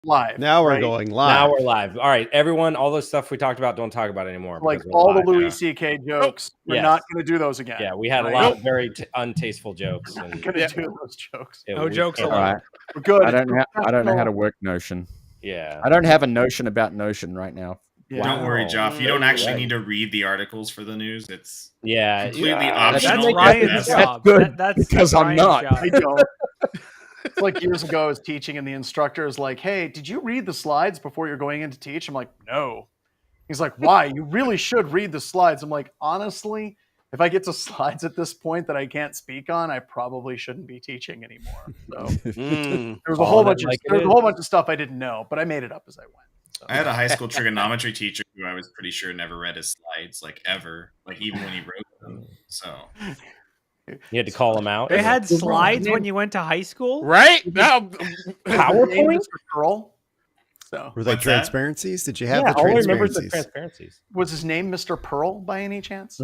live. Now we're right? going live. Now we're live. All right, everyone, all those stuff we talked about, don't talk about anymore. Like because we're all live. the Louis C.K. jokes, we're Yes. not going to do those again. Yeah, we had a lot of very untasteful jokes. We're And going to do those jokes. Yeah, No jokes can't- allowed. All right. We're good. I don't know how to work Notion. Yeah. I don't have a notion about Notion right now. Yeah. Don't worry, Wow. Joff. You don't actually Right. need to read the articles for the news. It's Yeah. completely yeah. optional. That's but Ryan's that's- job. good, That's because I'm Ryan's not. job. I don't. It's like years ago, I was teaching, and the instructor is like, "Hey, did you read the slides before you're going in to teach?" I'm like, "No." He's like, "Why? You really should read the slides." I'm like, "Honestly, if I get to slides at this point that I can't speak on, I probably shouldn't be teaching anymore." So there was a whole bunch of stuff I didn't know, but I made it up as I went. So. I had a high school trigonometry teacher who I was pretty sure never read his slides, like ever, like even when he wrote them. So You had to call them out. They had slides when you went to high school? Right? Now, PowerPoint? Mr. Pearl. So Were they What's that? transparencies? Did you have Yeah, the all I remember is the transparencies? transparencies. was his name Mr. Pearl by any chance?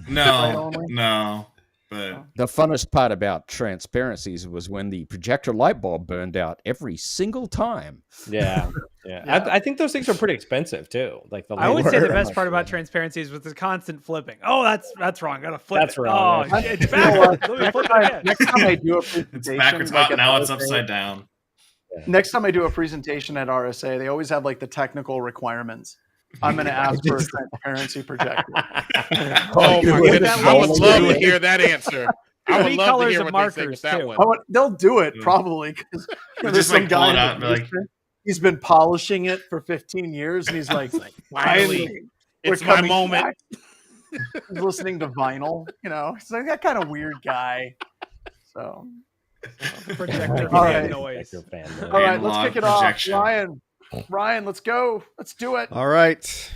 no, but The funnest part about transparencies was when the projector light bulb burned out every single time. Yeah. Yeah. I think those things are pretty expensive too. Like the I would say the labor. best part about transparencies was the constant flipping. Oh, that's wrong. Gotta flip That's it. wrong. Oh, it's backwards. Let me flip it again. Next time I do a it's presentation, backwards. like at Now it's RSA, upside down. Next time I do a presentation at RSA, they always have like the technical requirements. I'm going to ask for a transparency projector. oh my With goodness, that I would little love to blue- hear that answer. I would Three love to colors hear of what they say markers, with that too. one. They'll do it probably because They'll there's just, some like, pull guy it in out and the be like- basement. He's been polishing it for 15 years, and he's like, Finally, we're it's my coming moment. back. He's listening to vinyl, he's like that kind of weird guy. So, Projector All fan right. noise. Your fan, all right, let's Analog kick it off. projection. Ryan, let's go. Let's do it. All right.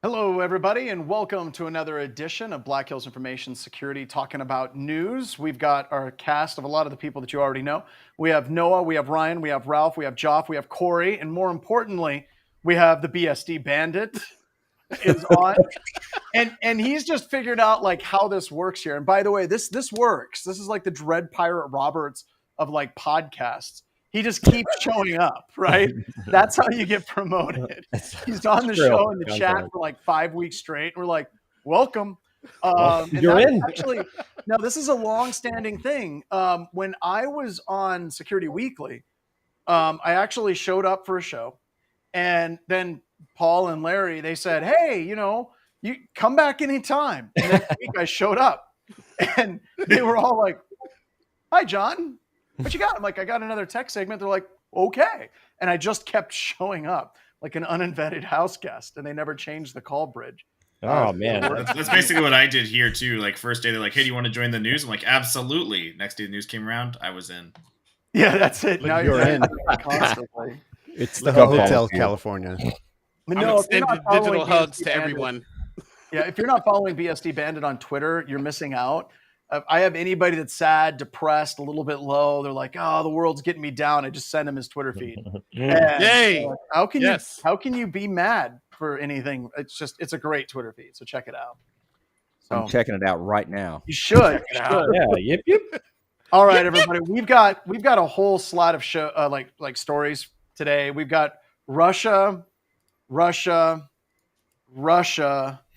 Hello, everybody, and welcome to another edition of Black Hills Information Security, talking about news. We've got our cast of a lot of the people that you already know. We have Noah, we have Ryan, we have Ralph, we have Joff, we have Corey, and more importantly, we have the BSD Bandit is on, and he's just figured out like how this works here. And by the way, this works. This is like the Dread Pirate Roberts of like podcasts. He just keeps showing up, right? That's how you get promoted. He's on the show in the chat for like 5 weeks straight. We're like, welcome. And you're that- in. Actually, no, this is a long-standing thing. When I was on Security Weekly, I actually showed up for a show. And then Paul and Larry, they said, hey, you come back anytime. And next week I showed up. And they were all like, hi, John. What you got? I'm like, I got another tech segment. They're like, okay. And I just kept showing up like an uninvited house guest, and they never changed the call bridge. Oh man. That's basically what I did here too. Like first day, they're like, "Hey, do you want to join the news?" I'm like, "Absolutely." Next day, the news came around. I was in. Yeah, that's it. But Now you're in. constantly. It's the Go Hotel Paul. California. But I'm no, if you're extending not following digital hugs BSD to Bandit- everyone. Yeah, if you're not following BSD Bandit on Twitter, you're missing out. I have anybody that's sad, depressed, a little bit low. They're like, "Oh, the world's getting me down." I just send them his Twitter feed. And Yay! like, how can Yes. you? How can you be mad for anything? It's a great Twitter feed. So check it out. I'm checking it out right now. You should. You should. Yeah, yip. All right, everybody. We've got a whole slot of show like stories today. We've got Russia,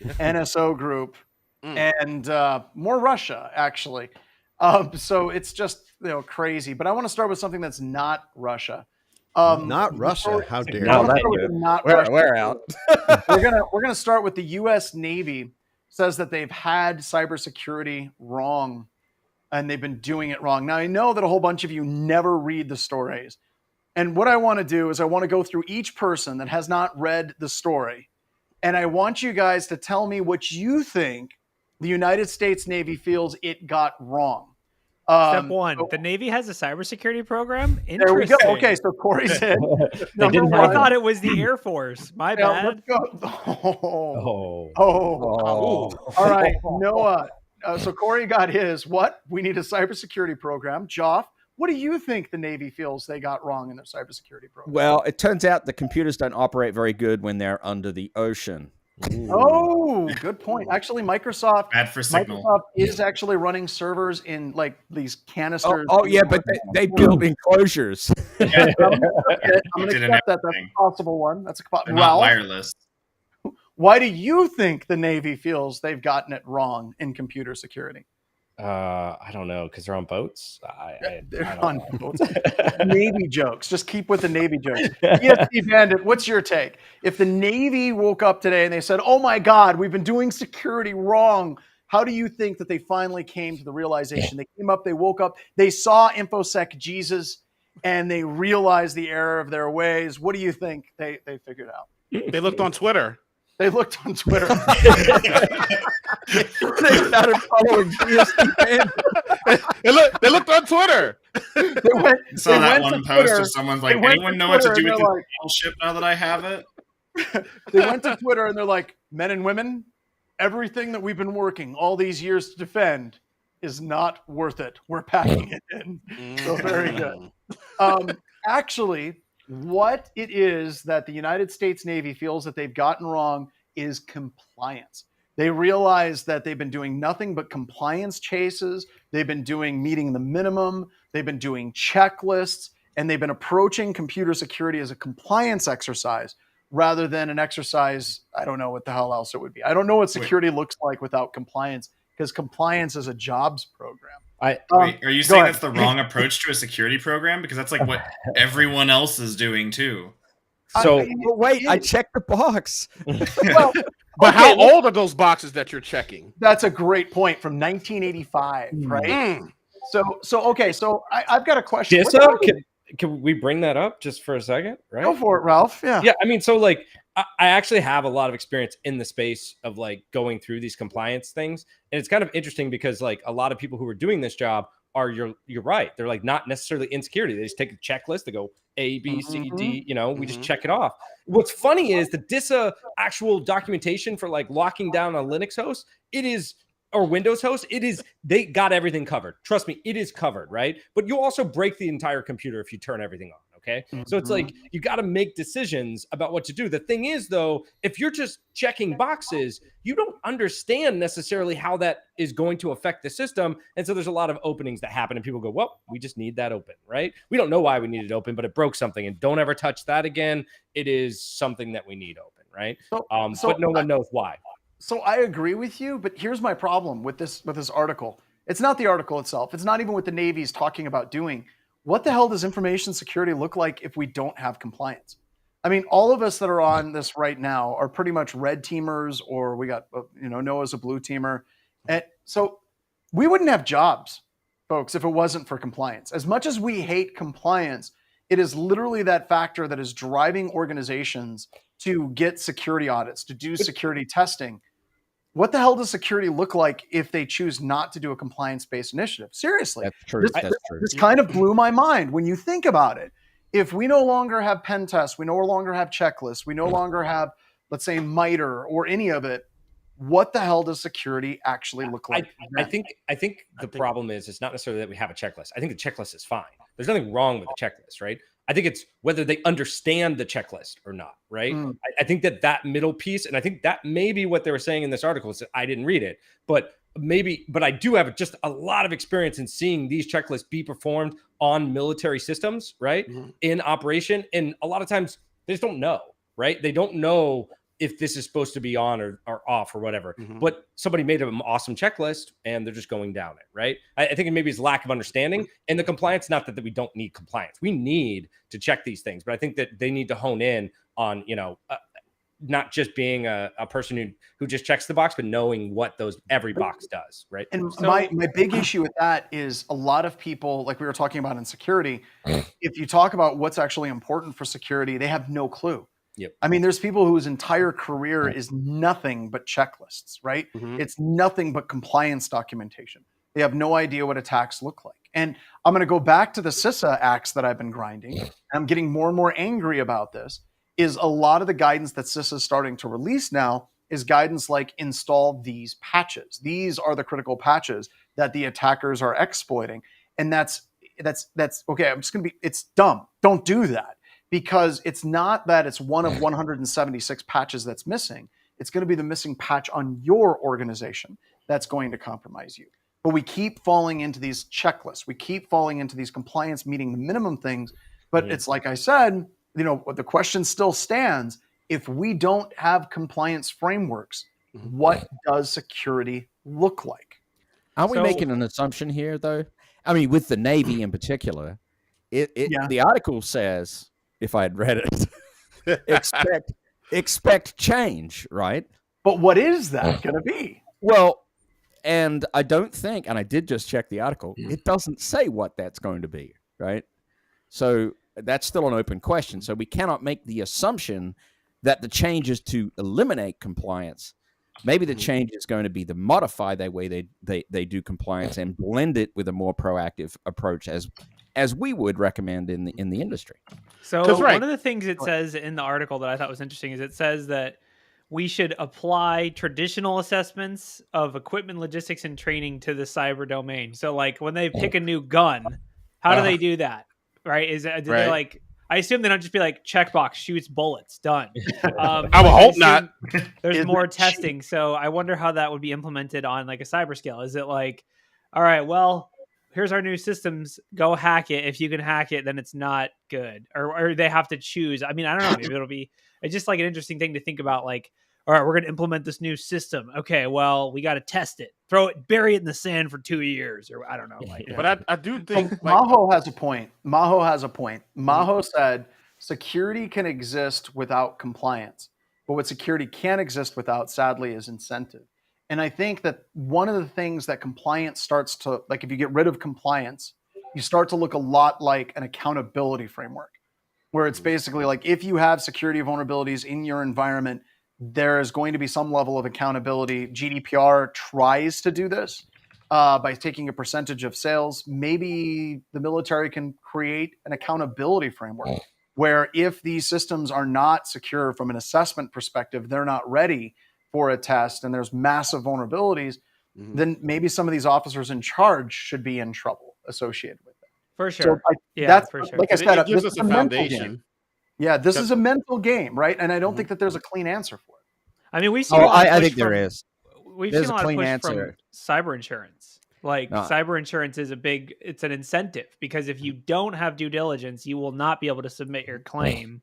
NSO Group, and more Russia actually. So it's just crazy. But I want to start with something that's not Russia. Not Russia. How dare No, you? that We're out. We're gonna start with the U.S. Navy says that they've had cybersecurity wrong, and they've been doing it wrong. Now I know that a whole bunch of you never read the stories, and what I want to do is I want to go through each person that has not read the story, and I want you guys to tell me what you think the United States Navy feels it got wrong. Step one, the Navy has a cybersecurity program? There we go. Interesting. Okay, so Corey's in. They didn't I have thought it was the Air Force. My Yeah, bad. let's go. Oh. Oh. All right, Noah. So Corey got his. What? We need a cybersecurity program. Joff, What do you think the Navy feels they got wrong in their cybersecurity program? Well, it turns out the computers don't operate very good when they're under the ocean. Oh, good point. Actually, Microsoft Bad for signal. Microsoft is actually running servers in like these canisters. Yeah, but they build enclosures. I'm going to Did accept that. That's everything. a possible one. That's a They're not Ralph, wireless. why do you think the Navy feels they've gotten it wrong in computer security? I don't know, because they're on boats. They're I don't on know. boats. Navy jokes. Just keep with the Navy jokes. ESP Bandit, what's your take? If the Navy woke up today and they said, "Oh my God, we've been doing security wrong," how do you think that they finally came to the realization? They came up, they woke up, they saw Infosec Jesus, and they realized the error of their ways. What do you think they figured out? They looked on Twitter. They looked on Twitter. They started following ESP Bandit. They looked on Twitter. I saw that one post Twitter. of someone's They like, went anyone to know what to Twitter do and with they're this battleship now that I have it? They went to Twitter and they're like, "Men and women, everything that we've been working all these years to defend is not worth it. We're packing it in." So very good. Actually, what it is that the United States Navy feels that they've gotten wrong is compliance. They realize that they've been doing nothing but compliance chases. They've been doing meeting the minimum. They've been doing checklists, and they've been approaching computer security as a compliance exercise rather than an exercise. I don't know what the hell else it would be. I don't know what security looks like without compliance, because compliance is a jobs program. Wait, are you saying ahead. that's the wrong approach to a security program? Because that's like what everyone else is doing too. So But wait, I checked the box. Well, But okay, how old are those boxes that you're checking? that's a great point. From 1985, right? Mm. So I've got a question. What the DISA, hell- can we bring that up just for a second? Right. Go for it, Ralph. Yeah. Yeah, I mean, so like I actually have a lot of experience in the space of like going through these compliance things, and it's kind of interesting because like a lot of people who are doing this job are you're right. They're like not necessarily in security. They just take a checklist. They go A, B, C, D. You know, we just check it off. What's funny is the DISA actual documentation for like locking down a Linux host. It is. Or Windows host, they got everything covered. Trust me, it is covered, right? But you also break the entire computer if you turn everything on, okay? So it's like you got to make decisions about what to do. The thing is, though, if you're just checking boxes, you don't understand necessarily how that is going to affect the system. And so there's a lot of openings that happen, and people go, well, we just need that open, right? We don't know why we need it open, but it broke something, and don't ever touch that again. It is something that we need open, right? But no one knows why. So I agree with you, but here's my problem with this article. It's not the article itself. It's not even what the Navy's talking about doing. What the hell does information security look like if we don't have compliance? I mean, all of us that are on this right now are pretty much red teamers, or we got, Noah's a blue teamer. And so we wouldn't have jobs, folks, if it wasn't for compliance. As much as we hate compliance, it is literally that factor that is driving organizations to get security audits, to do security testing. What the hell does security look like if they choose not to do a compliance-based initiative? Seriously. That's true. That's true. This kind of blew my mind when you think about it. If we no longer have pen tests, we no longer have checklists, we no longer have, let's say, MITRE or any of it, what the hell does security actually look like? I think the problem is it's not necessarily that we have a checklist. I think the checklist is fine. There's nothing wrong with the checklist, right? I think it's whether they understand the checklist or not, right? I think that middle piece, and I think that may be what they were saying in this article. Is that I didn't read it, but I do have just a lot of experience in seeing these checklists be performed on military systems, right? In operation. And a lot of times they just don't know, right? They don't know if this is supposed to be on or off or whatever, but somebody made an awesome checklist and they're just going down it, right? I think it maybe is lack of understanding and the compliance, not that we don't need compliance. We need to check these things, but I think that they need to hone in on, not just being a person who just checks the box, but knowing what every box does, right? And my big issue with that is a lot of people, like we were talking about in security, if you talk about what's actually important for security, they have no clue. Yep. I mean, there's people whose entire career is nothing but checklists, right? It's nothing but compliance documentation. They have no idea what attacks look like. And I'm going to go back to the CISA acts that I've been grinding. And I'm getting more and more angry about this, is a lot of the guidance that CISA is starting to release now is guidance like install these patches. These are the critical patches that the attackers are exploiting. And that's that's okay. I'm just going to be, it's dumb. Don't do that, because it's not that it's one of 176 patches that's missing. It's going to be the missing patch on your organization that's going to compromise you. But we keep falling into these checklists. We keep falling into these compliance meeting the minimum things. But it's like I said, the question still stands. If we don't have compliance frameworks, what does security look like? Aren't we making an assumption here, though? I mean, with the Navy in particular, the article says, if I had read it, expect change, right? But what is that going to be? Well, and I don't think, and I did just check the article, it doesn't say what that's going to be, right? So that's still an open question. So we cannot make the assumption that the change is to eliminate compliance. Maybe the change is going to be to modify the way they do compliance and blend it with a more proactive approach, as we would recommend in the industry. So one of the things it says in the article that I thought was interesting is it says that we should apply traditional assessments of equipment, logistics, and training to the cyber domain. So like when they pick a new gun, how do they do that? Right? They like, I assume they don't just be like, checkbox, shoots bullets, done. I would hope not. There's more testing. So I wonder how that would be implemented on like a cyber scale. Is it like, all right, well, here's our new systems, go hack it. If you can hack it, then it's not good. Or they have to choose. I mean, I don't know. Maybe it's just like an interesting thing to think about. Like, all right, we're going to implement this new system. Okay, well, we got to test it. Bury it in the sand for 2 years, or I don't know. Like, but I do think Maho has a point. Maho said security can exist without compliance, but what security can exist without, sadly, is incentive. And I think that one of the things that compliance starts to, like, if you get rid of compliance, you start to look a lot like an accountability framework, where it's basically like, if you have security vulnerabilities in your environment, there is going to be some level of accountability. GDPR tries to do this by taking a percentage of sales. Maybe the military can create an accountability framework where if these systems are not secure from an assessment perspective, they're not ready for a test, and there's massive vulnerabilities, then maybe some of these officers in charge should be in trouble associated with that. For sure. So that's for sure. Like I said, it gives this us is a mental foundation. game. Yeah, this is a mental game, right? And I don't think that there's a clean answer for it. I mean, we've seen a lot of I push think there from- is. We've There's seen a a lot of clean push answer. from cyber insurance. Like cyber insurance is it's an incentive, because if you don't have due diligence, you will not be able to submit your claim.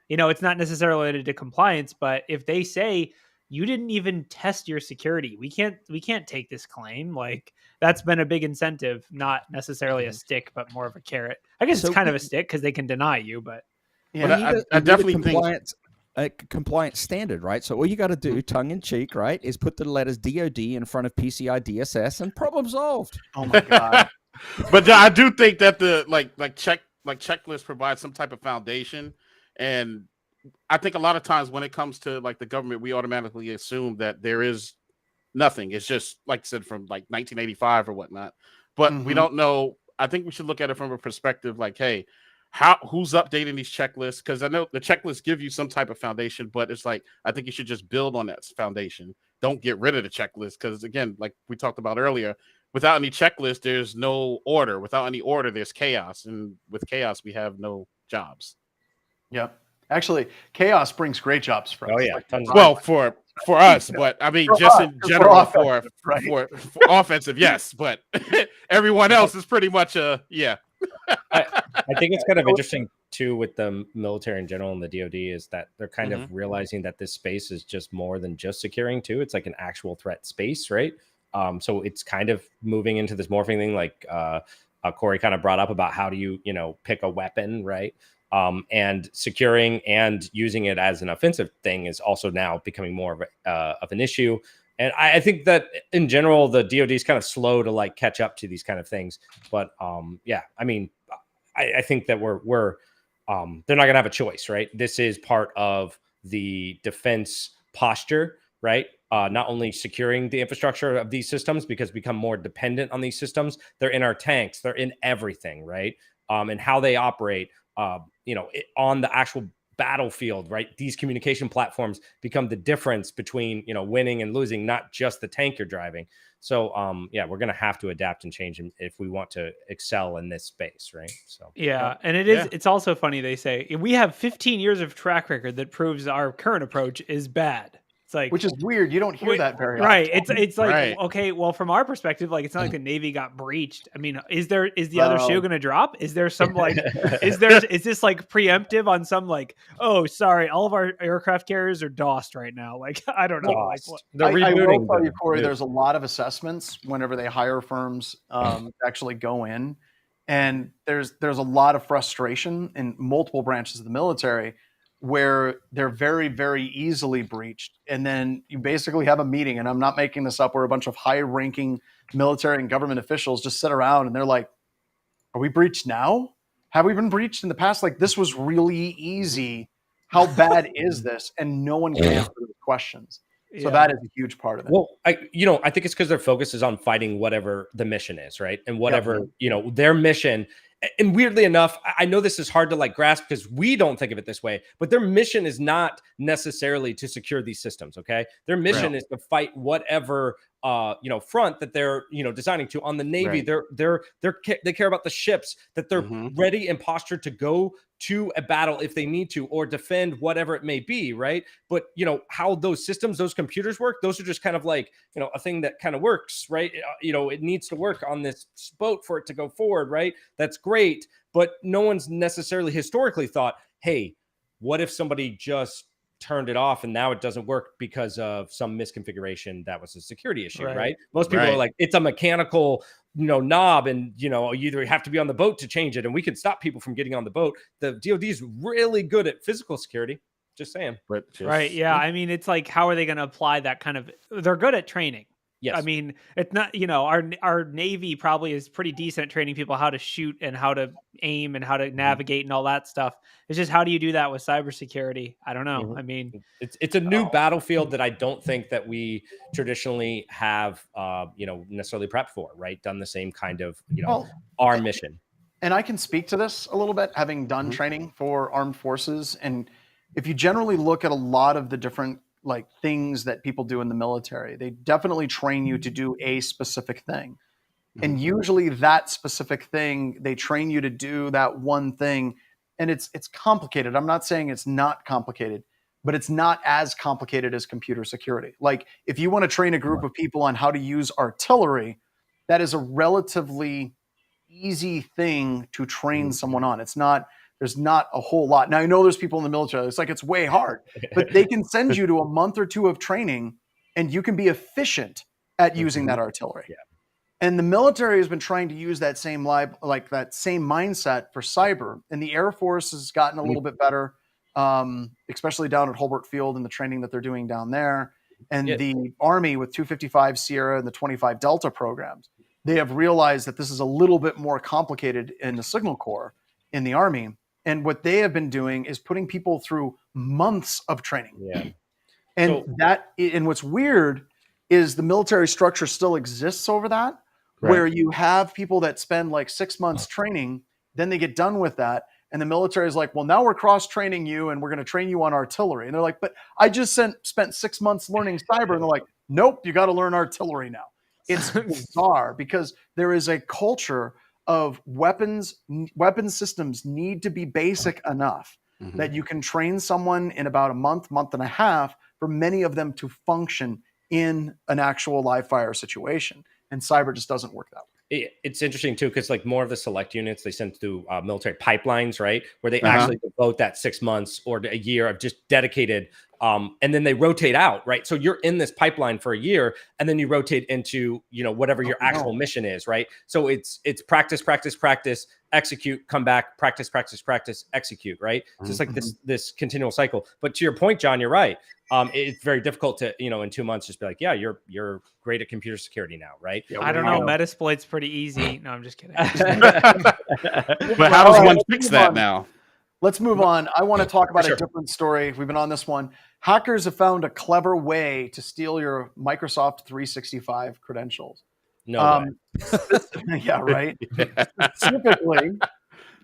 It's not necessarily related to compliance, but if they say you didn't even test your security, we can't take this claim. Like, that's been a big incentive, not necessarily a stick, but more of a carrot. I guess it's kind of a stick because they can deny you, but But I definitely think a compliance standard, right? So all you got to do, tongue in cheek, right, is put the letters DOD in front of PCI DSS, and problem solved. Oh my god! But I do think that the checklist provides some type of foundation, and I think a lot of times when it comes to like the government, we automatically assume that there is nothing. It's just like I said, from like 1985 or whatnot. But we don't know. I think we should look at it from a perspective like, hey, who's updating these checklists? Because I know the checklists give you some type of foundation, but it's like, I think you should just build on that foundation. Don't get rid of the checklist, because again, like we talked about earlier, without any checklist, there's no order. Without any order, there's chaos, and with chaos, we have no jobs. Yep. Actually, chaos brings great jobs for us. Oh yeah, Well, for us, but I mean, just in general, for offensive, yes, but everyone else is pretty much yeah. I think it's kind of interesting too with the military in general and the DoD is that they're kind of realizing that this space is just more than just securing too. It's like an actual threat space, right? So it's kind of moving into this morphing thing, like Corey kind of brought up about how do you pick a weapon, right? And securing and using it as an offensive thing is also now becoming more of an issue. And I think that in general, the DoD is kind of slow to like catch up to these kind of things. But yeah, I mean, I think that we're they're not going to have a choice, right? This is part of the defense posture, right? Not only securing the infrastructure of these systems because we become more dependent on these systems. They're in our tanks. They're in everything, right? And how they operate, on the actual battlefield, right? These communication platforms become the difference between, winning and losing, not just the tank you're driving. So, we're going to have to adapt and change if we want to excel in this space, right? So, and it's also funny. They say we have 15 years of track record that proves our current approach is bad. It's like, which is weird. You don't hear that very often. Right. It's like, Right. okay, well, from our perspective, like, it's not like the Navy got breached. I mean, is the other shoe going to drop? Is there some like, is this like preemptive on some like, oh, sorry, all of our aircraft carriers are DOSed right now. Like, I don't know. Like, I will tell you, Corey, there's a lot of assessments whenever they hire firms to actually go in. And there's a lot of frustration in multiple branches of the military where they're very, very easily breached. And then you basically have a meeting, and I'm not making this up, where a bunch of high-ranking military and government officials just sit around and they're like, are we breached now? Have we been breached in the past? Like, this was really easy. How bad is this? And no one can answer those questions. So that is a huge part of it. Well, I think it's because their focus is on fighting whatever the mission is, right? And whatever, their mission. And weirdly enough, I know this is hard to like grasp because we don't think of it this way, but their mission is not necessarily to secure these systems. Okay. Their mission is to fight whatever, front that they're, designing to. On the Navy, they care about the ships, that they're ready and postured to go to a battle if they need to, or defend whatever it may be. Right. But how those systems, those computers work, those are just kind of like, a thing that kind of works, right? It needs to work on this boat for it to go forward. Right. That's great. But no one's necessarily historically thought, hey, what if somebody just turned it off and now it doesn't work because of some misconfiguration that was a security issue, right? Most people are like, it's a mechanical, knob, and you either have to be on the boat to change it, and we can stop people from getting on the boat. The DoD is really good at physical security. Just saying. Right. Yeah. I mean, it's like, how are they going to apply that kind of? They're good at training. Yes. I mean, it's not, our Navy probably is pretty decent at training people how to shoot and how to aim and how to navigate and all that stuff. It's just, how do you do that with cybersecurity? I don't know. I mean, it's a new battlefield that I don't think that we traditionally have, necessarily prepped for, right? Done the same kind of, our mission. And I can speak to this a little bit, having done training for armed forces. And if you generally look at a lot of the different like things that people do in the military, they definitely train you to do a specific thing. And usually that specific thing, they train you to do that one thing. And it's complicated. I'm not saying it's not complicated, but it's not as complicated as computer security. Like, if you want to train a group of people on how to use artillery, that is a relatively easy thing to train someone on. There's not a whole lot. Now, I know there's people in the military, it's like, it's way hard, but they can send you to a month or two of training and you can be efficient at using that artillery. Yeah. And the military has been trying to use that same mindset for cyber. And the Air Force has gotten a little bit better, especially down at Hobart Field and the training that they're doing down there. And the Army with 255 Sierra and the 25 Delta programs, they have realized that this is a little bit more complicated in the Signal Corps in the Army. And what they have been doing is putting people through months of training. Yeah. And and what's weird is the military structure still exists over that, where you have people that spend like 6 months training, then they get done with that. And the military is like, well, now we're cross-training you and we're going to train you on artillery. And they're like, but I just spent 6 months learning cyber. And they're like, nope, you got to learn artillery now. It's bizarre because there is a culture of weapons systems need to be basic enough that you can train someone in about a month and a half for many of them to function in an actual live fire situation. And cyber just doesn't work that way. It's interesting too, because like more of the select units they send through military pipelines, right, where they actually devote that 6 months or a year of just dedicated, and then they rotate out, right? So you're in this pipeline for a year, and then you rotate into whatever your actual mission is, right? So it's practice, execute, come back, practice, execute, right? So it's like this continual cycle. But to your point, John, you're right. It's very difficult to, in 2 months, just be like, yeah, you're great at computer security now, right? Yeah, I don't know. Metasploit's pretty easy. No, I'm just kidding. But how does one fix that now? Let's move on. I want to talk about a different story. We've been on this one. Hackers have found a clever way to steal your Microsoft 365 credentials. No way. Yeah, right. Specifically,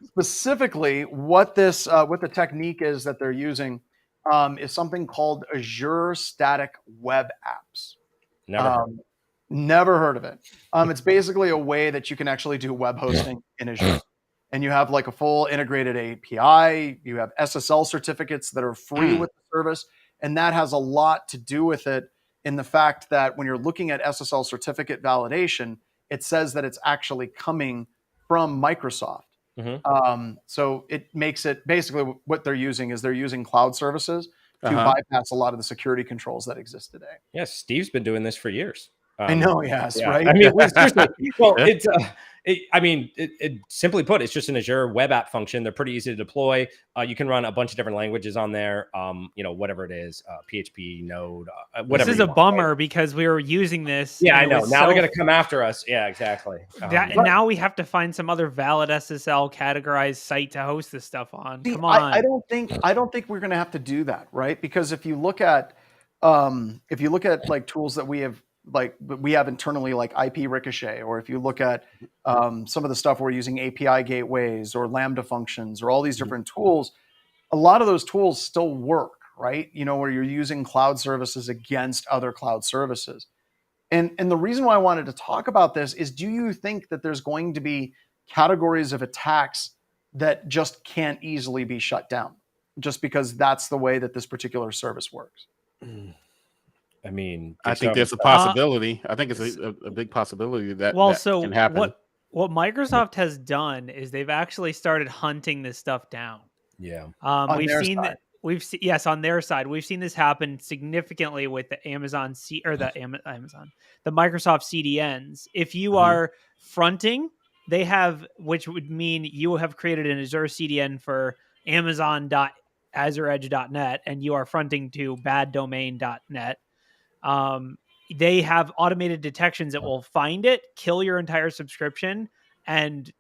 specifically, what the technique is that they're using is something called Azure Static Web Apps. Never heard of it. It's basically a way that you can actually do web hosting in Azure. And you have like a full integrated API. You have SSL certificates that are free with the service. And that has a lot to do with it in the fact that when you're looking at SSL certificate validation, it says that it's actually coming from Microsoft. So it makes it basically what they're using is they're using cloud services to bypass a lot of the security controls that exist today. Yes, Steve's been doing this for years. I know, yes, yeah. right? I mean, seriously, well, simply put, it's just an Azure web app function. They're pretty easy to deploy. You can run a bunch of different languages on there. Whatever it is, PHP, Node, whatever. This is a bummer because we were using this. Yeah, I know. Now they're going to come after us. Yeah, exactly. Now we have to find some other valid SSL categorized site to host this stuff on. Come on. I don't think we're going to have to do that, right? Because if you look at like tools that we have internally, like IP Ricochet, or if you look at some of the stuff we're using, API gateways or Lambda functions or all these different tools, a lot of those tools still work, right? Where you're using cloud services against other cloud services. And the reason why I wanted to talk about this is, do you think that there's going to be categories of attacks that just can't easily be shut down just because that's the way that this particular service works? I mean, I think there's a possibility. I think it's a big possibility that can happen. What Microsoft has done is they've actually started hunting this stuff down. Yeah. We've seen that. On their side, we've seen this happen significantly with the Amazon the Microsoft CDNs. If you are fronting, they have, which would mean you have created an Azure CDN for Amazon.AzureEdge.net, and you are fronting to baddomain.net. They have automated detections that will find it, kill your entire subscription, and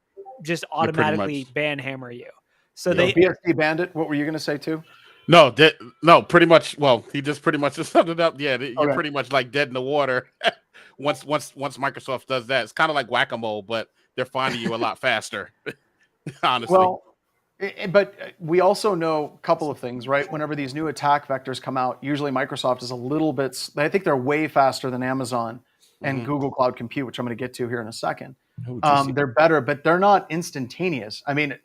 just automatically banhammer you. So they BSD Bandit. What were you going to say too? No, pretty much. Well, he just pretty much just summed it up. Yeah, you're pretty much like dead in the water. once Microsoft does that, it's kind of like whack-a-mole, but they're finding you a lot faster. Honestly. Well, but we also know a couple of things, right? Whenever these new attack vectors come out, usually Microsoft is a little bit, I think they're way faster than Amazon and Google Cloud Compute, which I'm going to get to here in a second. They're better, but they're not instantaneous. I mean,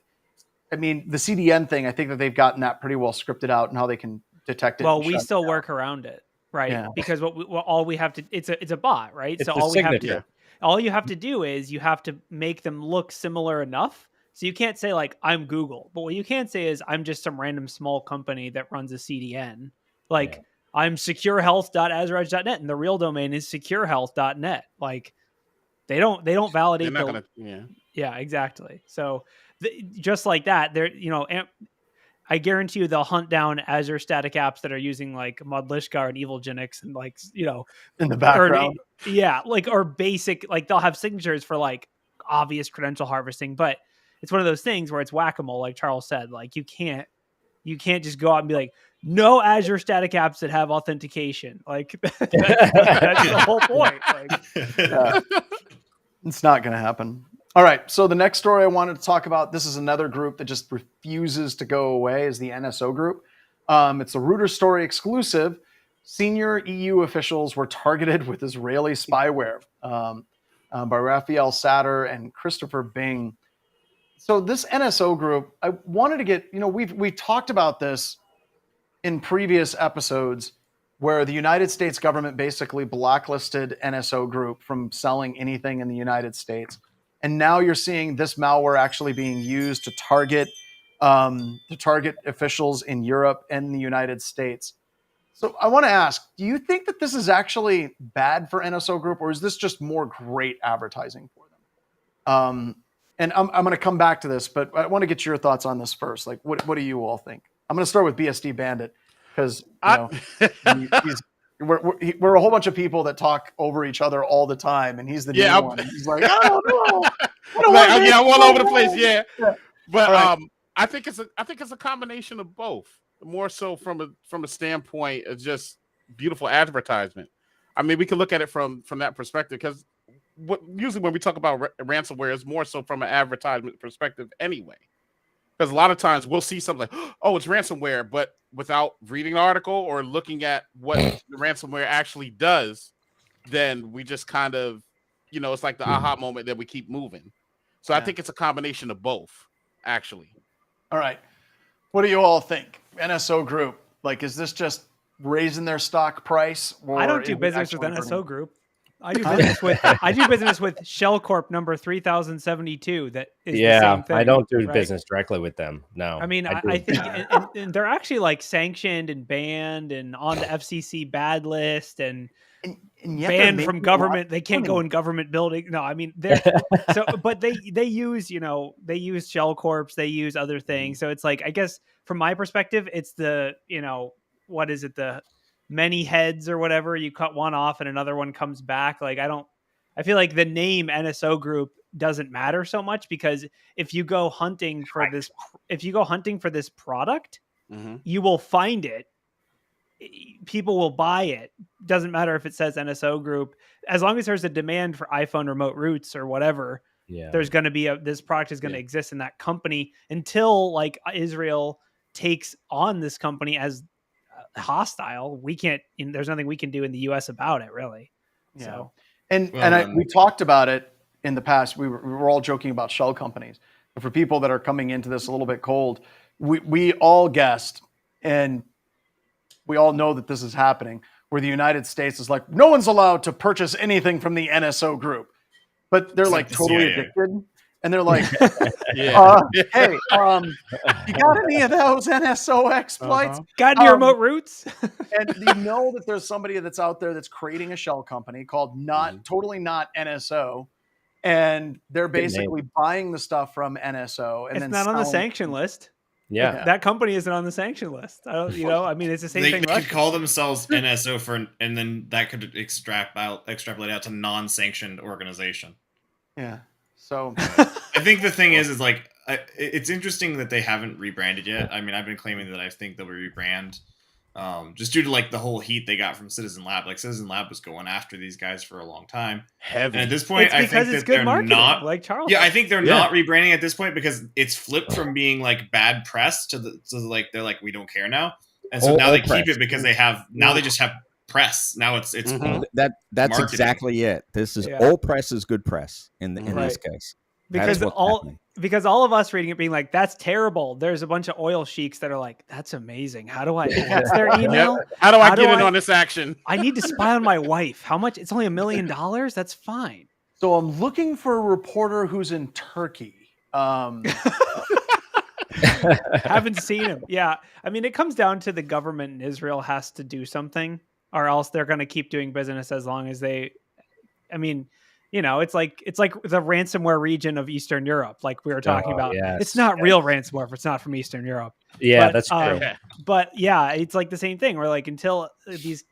the CDN thing, I think that they've gotten that pretty well scripted out and how they can detect it. Well, we still work around it, right? Yeah. Because all we have to, it's a bot, right? It's so all you have to do is you have to make them look similar enough. So you can't say like I'm Google, but what you can say is I'm just some random small company that runs a CDN. Like I'm securehealth.azureedge.net and the real domain is securehealth.net. Like they don't validate. Yeah, exactly. So just like that, I guarantee you they'll hunt down Azure static apps that are using like Mudlishka and EvilGenix and like, in the background. Or basic, like they'll have signatures for like obvious credential harvesting, but it's one of those things where it's whack-a-mole, like Charles said. Like you can't just go out and be like, no Azure static apps that have authentication. Like that's the whole point. It's not going to happen. All right. So the next story I wanted to talk about, this is another group that just refuses to go away, is the NSO Group. It's a Reuters story exclusive. Senior EU officials were targeted with Israeli spyware by Raphael Satter and Christopher Bing. So this NSO Group, I wanted to get, we've talked about this in previous episodes where the United States government basically blacklisted NSO Group from selling anything in the United States. And now you're seeing this malware actually being used to target officials in Europe and the United States. So I want to ask, do you think that this is actually bad for NSO Group, or is this just more great advertising for them? And I'm going to come back to this, but I want to get your thoughts on this first. Like, what do you all think? I'm going to start with BSD Bandit because we're a whole bunch of people that talk over each other all the time, and he's the new one. He's like, I don't know. I'm all over the place. Yeah. But I think it's a combination of both. More so from a standpoint of just beautiful advertisement. I mean, we can look at it from that perspective because usually when we talk about ransomware, it's more so from an advertisement perspective anyway. Because a lot of times we'll see something like, oh, it's ransomware, but without reading the article or looking at what the ransomware actually does, then we just kind of, it's like the aha moment that we keep moving. So I think it's a combination of both, actually. All right. What do you all think? NSO Group, like, is this just raising their stock price? I don't do business with NSO Group. I do business with Shell Corp number 3072. That is the same thing. I don't do business directly with them. No. I mean, I think and they're actually like sanctioned and banned and on the FCC bad list and banned from government. They can't go in government building. No, I mean they're but they use Shell Corps, they use other things. So it's like, I guess from my perspective, it's the what is it, the many heads or whatever, you cut one off and another one comes back. Like I feel like the name NSO Group doesn't matter so much, because if you go hunting for this product, you will find it. People will buy it. Doesn't matter if it says NSO Group, as long as there's a demand for iPhone remote routes or whatever. There's going to be this product is going to exist in that company until like Israel takes on this company as hostile. We can't, there's nothing we can do in the US about it, really. So we talked about it in the past. We were all joking about shell companies, but for people that are coming into this a little bit cold, we all guessed, and we all know that this is happening, where the United States is like, no one's allowed to purchase anything from the NSO Group, but they're like totally addicted. And they're like, hey, you got any of those NSO exploits? Got any remote routes? And you know that there's somebody that's out there that's creating a shell company called Totally Not NSO. And they're basically buying the stuff from NSO. And it's not on the sanction list. Yeah. That company isn't on the sanction list. I mean, it's the same thing. They could call themselves NSO and then that could extrapolate out to non-sanctioned organization. Yeah. So I think the thing is like, it's interesting that they haven't rebranded yet. I mean, I've been claiming that I think they'll rebrand just due to like the whole heat they got from Citizen Lab. Like Citizen Lab was going after these guys for a long time. Heavy. And at this point, I think that they're not, like Charles. Yeah, I think they're not rebranding at this point because it's flipped from being like bad press to like, they're like, we don't care now. And so now they keep it because they just have press. Now it's that's marketing. Exactly it. This is all press is good press in this case. Because all of us reading it being like, that's terrible. There's a bunch of oil sheiks that are like, that's amazing. How do I that's their email? How do I get in on this action? I need to spy on my wife. How much? It's only $1 million. That's fine. So I'm looking for a reporter who's in Turkey. Haven't seen him. Yeah. I mean, it comes down to the government in Israel has to do something, or else they're going to keep doing business as long as they, I mean, it's like the ransomware region of Eastern Europe, like we were talking about. Yes, it's not real ransomware if it's not from Eastern Europe. Yeah, but, that's true. But yeah, it's like the same thing. Where like until these,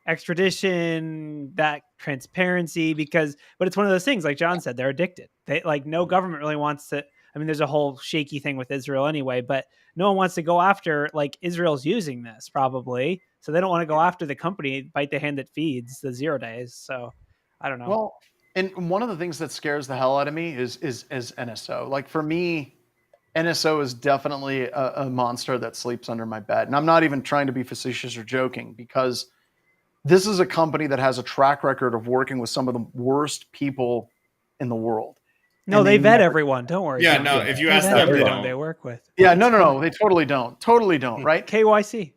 extradition, that transparency, but it's one of those things. Like John said, they're addicted. They like no government really wants to. I mean, there's a whole shaky thing with Israel anyway, but no one wants to go after, like, Israel's using this probably, so they don't want to go after the company, bite the hand that feeds, the 0 days. So I don't know. Well, and one of the things that scares the hell out of me is NSO. Like for me, NSO is definitely a monster that sleeps under my bed. And I'm not even trying to be facetious or joking, because this is a company that has a track record of working with some of the worst people in the world. No, they vet everyone. Don't worry. Yeah, no, if you ask them, they don't. They work with. Yeah, no. They totally don't. Totally don't, right? KYC,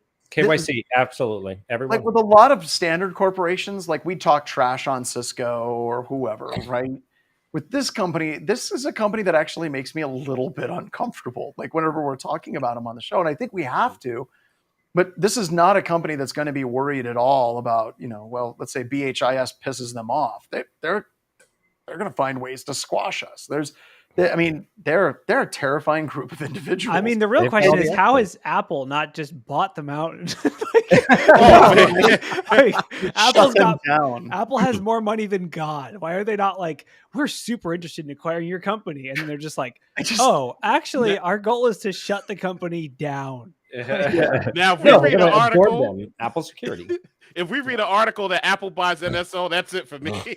absolutely. Everyone. Like with a lot of standard corporations, like we talk trash on Cisco or whoever, right? With this company, this is a company that actually makes me a little bit uncomfortable. Like whenever we're talking about them on the show, and I think we have to. But this is not a company that's going to be worried at all about, well, let's say BHIS pisses them off. They're going to find ways to squash us. They're a terrifying group of individuals. I mean, the real question is, how has Apple not just bought them out? Apple has more money than God. Why are they not like, we're super interested in acquiring your company? And then they're just like, actually, our goal is to shut the company down. Now, if we read an article, Apple security. if we read an article that Apple buys NSO, that's it for me.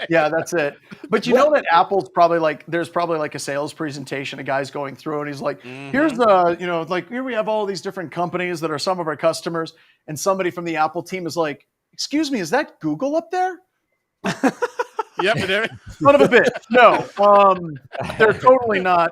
Yeah, that's it. But you know that Apple's probably like, there's probably like a sales presentation, a guy's going through, and he's like, here's the, you know, like here we have all these different companies that are some of our customers, and somebody from the Apple team is like, excuse me, is that Google up there? Yep. Son of a bitch. No, they're totally not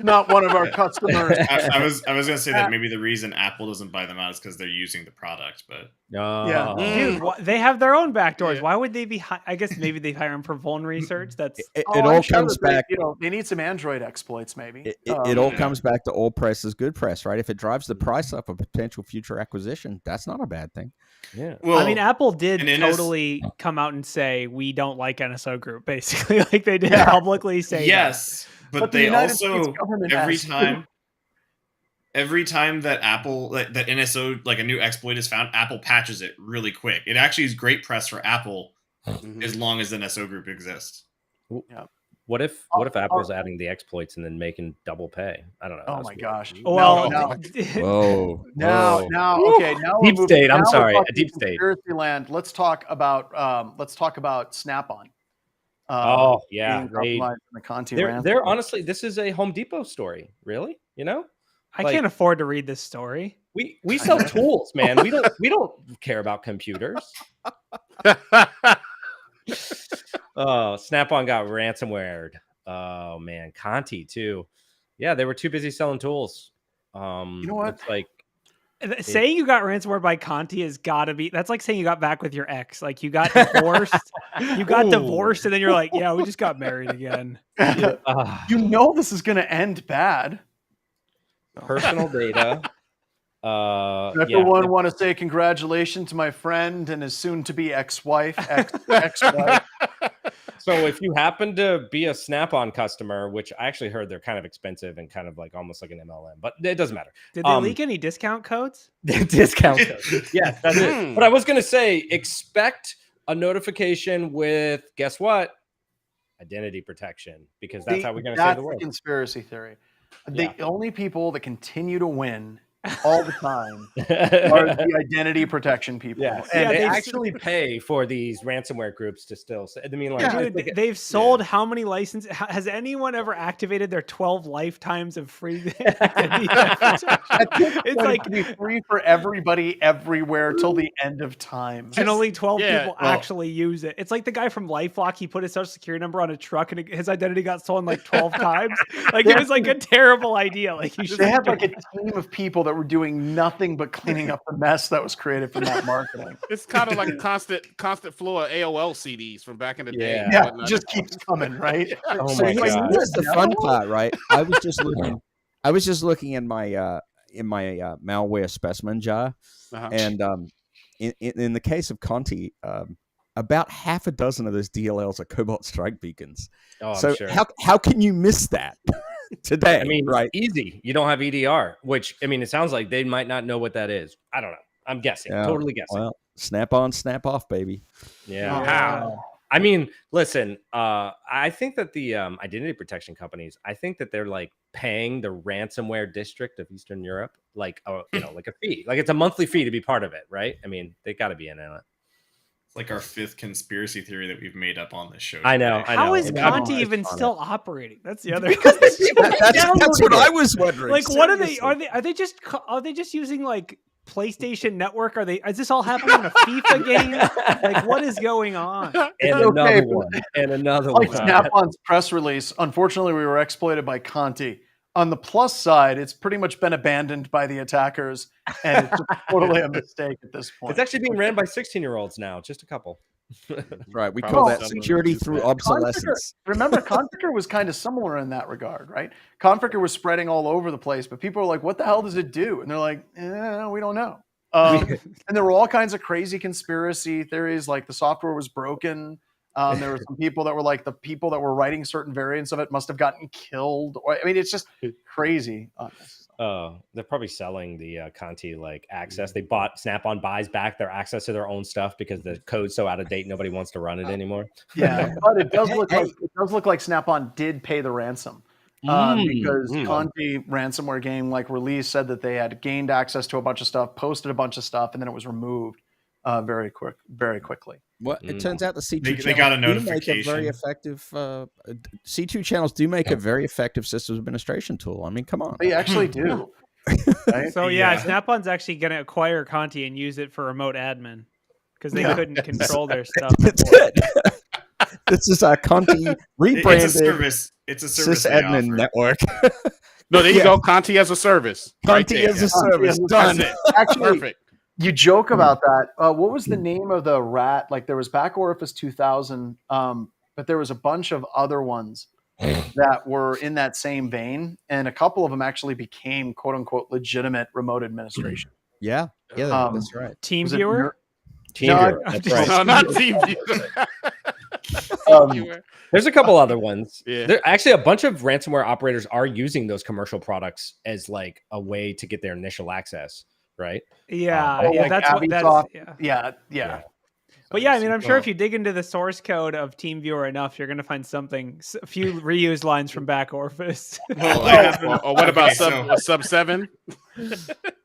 one of our customers. I was gonna say that maybe the reason Apple doesn't buy them out is because they're using the product, but Yeah. Dude, they have their own backdoors. Yeah. Why would they be? I guess maybe they hire them for vuln research. That's It I'm all sure comes that they, back. you know, they need some Android exploits, maybe. It all comes back to all press is good press, right? If it drives the price up of potential future acquisition, that's not a bad thing. Yeah. well, I mean, Apple did and totally come out and say we don't like NSO Group. Basically, like they did publicly say. yes, but But the they United States also government every time that Apple that NSO like a new exploit is found, Apple patches it really quick. It actually is great press for Apple as long as the NSO Group exists. What if Apple's adding the exploits and then making double pay? I don't know. Oh my gosh. Well, Whoa. Now, okay. Now Deep we're state, I'm now we're sorry, a talking deep state. Conspiracy land. Let's talk about SnapOn. Oh yeah, being compromised in the Conti they're ransom. honestly, this is a Home Depot story. Really, you know, I like- can't afford to read this story. we sell tools, man. We don't care about computers. Oh, SnapOn got ransomwared. Oh man, Conti too. Yeah, they were too busy selling tools. You know what? It's like Saying you got ransomware by Conti has got to be. That's like saying you got back with your ex. Like you got divorced. You got divorced, and then you're like, yeah, we just got married again. You know this is going to end bad. personal data. I for one want to say congratulations to my friend and his soon-to-be ex-wife. Ex-wife. So if you happen to be a SnapOn customer, which I actually heard they're kind of expensive and kind of like almost like an MLM, but it doesn't matter. Did they leak any discount codes? Discount codes. Yes, that's it. But I was going to say, expect a notification with, guess what? Identity protection, because that's how we're going to save the world. That's the conspiracy theory. Yeah. The only people that continue to win all the time are the identity protection people. Yeah, And they they actually pay for these ransomware groups to still. I mean, like, Dude, they've sold how many licenses? Has anyone ever activated their 12 lifetimes of free identity protection? It's like to be free for everybody everywhere till the end of time. and only 12 Yeah, people well- actually use it. It's like the guy from LifeLock. He put his social security number on a truck and his identity got stolen like 12 times. Like it was like a terrible idea. Like you should. They had like a team of people that were doing nothing but cleaning up the mess that was created from that marketing. It's kind of like a constant flow of AOL CDs from back in the day. Yeah, it just keeps coming, right? oh So my here's, god, here's the fun part, right? I was just looking in my malware specimen jar, Uh-huh. and in the case of Conti, about half a dozen of those DLLs are Cobalt Strike beacons. oh, I'm So sure. how can you miss that today? I mean, right? easy. You don't have EDR, which I mean, it sounds like they might not know what that is. I don't know. I'm guessing. Yeah, Totally guessing. Well, snap on, snap off, baby. Yeah. How? I mean, listen, I think that the identity protection companies, I think that they're like paying the ransomware district of Eastern Europe, like, like a fee, like it's a monthly fee to be part of it. Right. I mean, they got to be in it. It's like our fifth conspiracy theory that we've made up on this show. I know. today. How is I know. Conti It's even on still operating? That's the other. That's what I was wondering. Like, what are they? Seriously. Are they just using like PlayStation Network? Is this all happening on a FIFA game? Like, what is going on? And Okay, another but- one. And another Like one. Snap-on's press release, unfortunately, we were exploited by Conti. On the plus side, it's pretty much been abandoned by the attackers, and it's just totally a mistake at this point. It's actually being ran by 16-year-olds now, just a couple. Right, we Probably call that something security to through do. obsolescence. Remember, Configure was kind of similar in that regard, right? Configure was spreading all over the place, but people were like, what the hell does it do? And they're like, we don't know. And there were all kinds of crazy conspiracy theories, like the software was broken. There were some people that were like, the people that were writing certain variants of it must have gotten killed. I mean, it's just crazy. They're probably selling the Conti like access. They bought SnapOn buys back their access to their own stuff because the code's so out of date, nobody wants to run it anymore. Yeah, but it does look like Snap-on did pay the ransom. because Conti ransomware game like release said that they had gained access to a bunch of stuff, posted a bunch of stuff, and then it was removed very quickly. Well, it turns out the C2 they got a channels do make a notification. very effective. C2 channels do make a very effective systems administration tool. I mean, come on. They actually do. Right? So SnapOn's actually going to acquire Conti and use it for remote admin because they couldn't control their stuff. That's good. This is our Conti rebranded. It's a service sysadmin network. No, there you go. Conti as a service. Conti as a service. Done. That's it. Actually, Perfect. you joke about that. What was the name of the rat? Like there was Back Orifice 2000, but there was a bunch of other ones that were in that same vein, and a couple of them actually became "quote unquote" legitimate remote administration. Yeah, that's right. TeamViewer. TeamViewer. That's right. No, not TeamViewer. There's a couple other ones. Yeah. There actually a bunch of ransomware operators are using those commercial products as like a way to get their initial access, right? Yeah, like that's what Avisoft. that's Yeah. But yeah, I mean, I'm sure if you dig into the source code of TeamViewer enough, you're going to find a few reused lines from Back Orifice. Well, or what about Sub 7?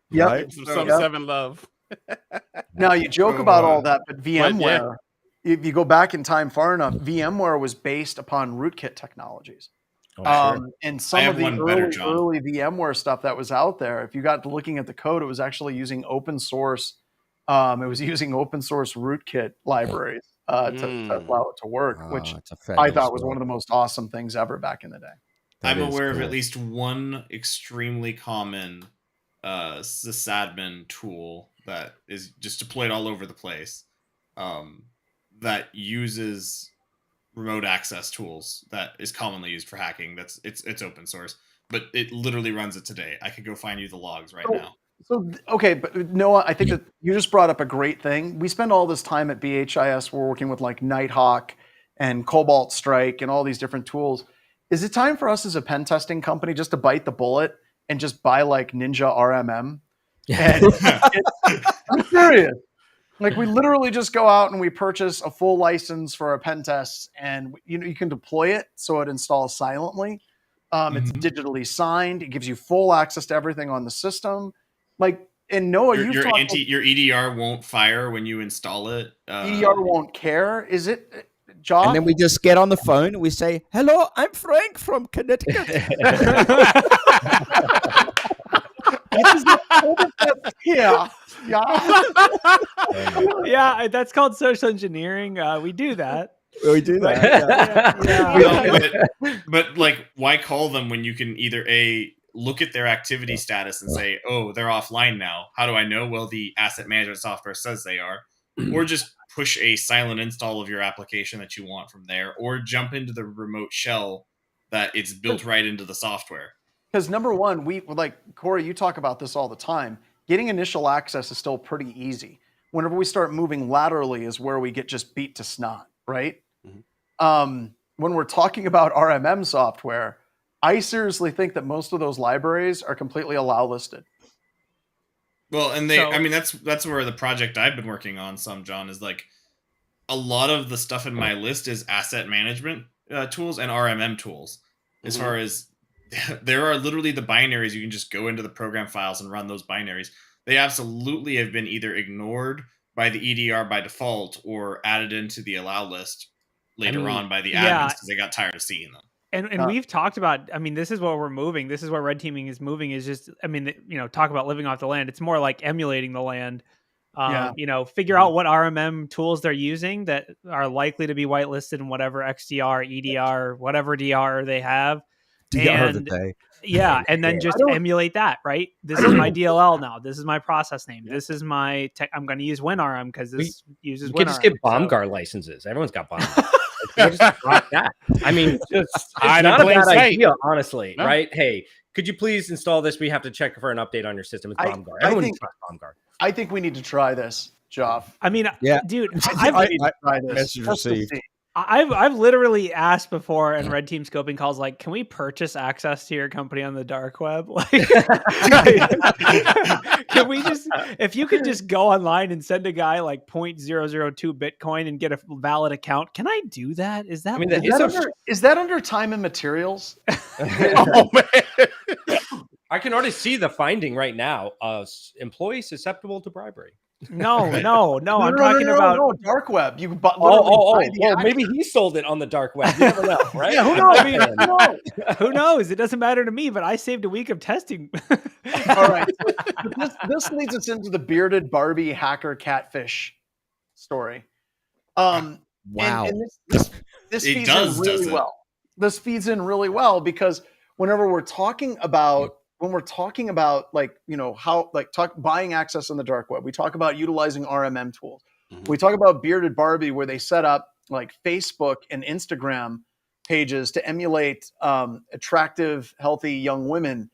Yeah. Right? Sub 7 love. Now you joke about all that, but VMware, if you go back in time far enough, VMware was based upon rootkit technologies. And some of the early VMware stuff that was out there, if you got to looking at the code, it was actually using open source. It was using open source rootkit libraries to allow it to work, which I thought was one of the most awesome things ever back in the day. I'm aware of at least one extremely common sysadmin tool that is just deployed all over the place that uses remote access tools that is commonly used for hacking. It's open source, but it literally runs it today. I could go find you the logs right now. So, okay, but Noah, I think that you just brought up a great thing. We spend all this time at BHIS, we're working with like Nighthawk and Cobalt Strike and all these different tools. Is it time for us as a pen testing company just to bite the bullet and just buy like Ninja RMM? And I'm serious. Like we literally just go out and we purchase a full license for our pen tests, and you can deploy it so it installs silently. It's digitally signed. It gives you full access to everything on the system. Like, and Noah, your EDR won't fire when you install it. EDR won't care. Is it, Josh? And then we just get on the phone and we say, "Hello, I'm Frank from Connecticut." Yeah. Yeah, that's called social engineering. We do that. We do that. But like, why call them when you can either look at their activity status and say, "Oh, they're offline now. How do I know?" Well, the asset management software says they are. Or just push a silent install of your application that you want from there, or jump into the remote shell that it's built right into the software. Because number one, we like Corey, you talk about this all the time. Getting initial access is still pretty easy. Whenever we start moving laterally is where we get just beat to snot, right? When we're talking about RMM software, I seriously think that most of those libraries are completely allow listed. Well, and that's where the project I've been working on, John, is like a lot of the stuff in my list is asset management tools and RMM tools. As far as there are literally the binaries, you can just go into the program files and run those binaries. They absolutely have been either ignored by the EDR by default or added into the allow list later on by the admins because they got tired of seeing them. And we've talked about, I mean, this is what we're moving. This is what red teaming is moving, is just, I mean, talk about living off the land. It's more like emulating the land. Figure out what RMM tools they're using that are likely to be whitelisted in whatever XDR, EDR, whatever DR they have. And then just emulate that, right? This is my DLL now. This is my process name. This is my tech. I'm going to use WinRM because this uses WinRM. You can just get BombGuard licenses. Everyone's got BombGuard. Just drop that. I mean, it's not a bad idea, honestly, right? Hey, could you please install this? We have to check for an update on your system. It's BombGuard. Everyone needs BombGuard. I think we need to try this, Joff. I mean, dude, I've literally asked before in red team scoping calls, like, can we purchase access to your company on the dark web? Like, can we just, if you could just go online and send a guy like 0.002 Bitcoin and get a valid account, can I do that? Is that, I mean, is that under time and materials? Oh man. I can already see the finding right now. Employee susceptible to bribery. No. I'm talking about dark web. You Well, maybe he sold it on the dark web. You never know, right? Yeah, who knows? I mean, who knows? It doesn't matter to me, but I saved a week of testing. All right. So this leads us into the bearded Barbie hacker catfish story. Wow. And this feeds in really does it? well. This feeds in really well because whenever we're talking about like, you know, how like buying access on the dark web, we talk about utilizing RMM tools. We talk about bearded Barbie, where they set up like Facebook and Instagram pages to emulate attractive, healthy young women.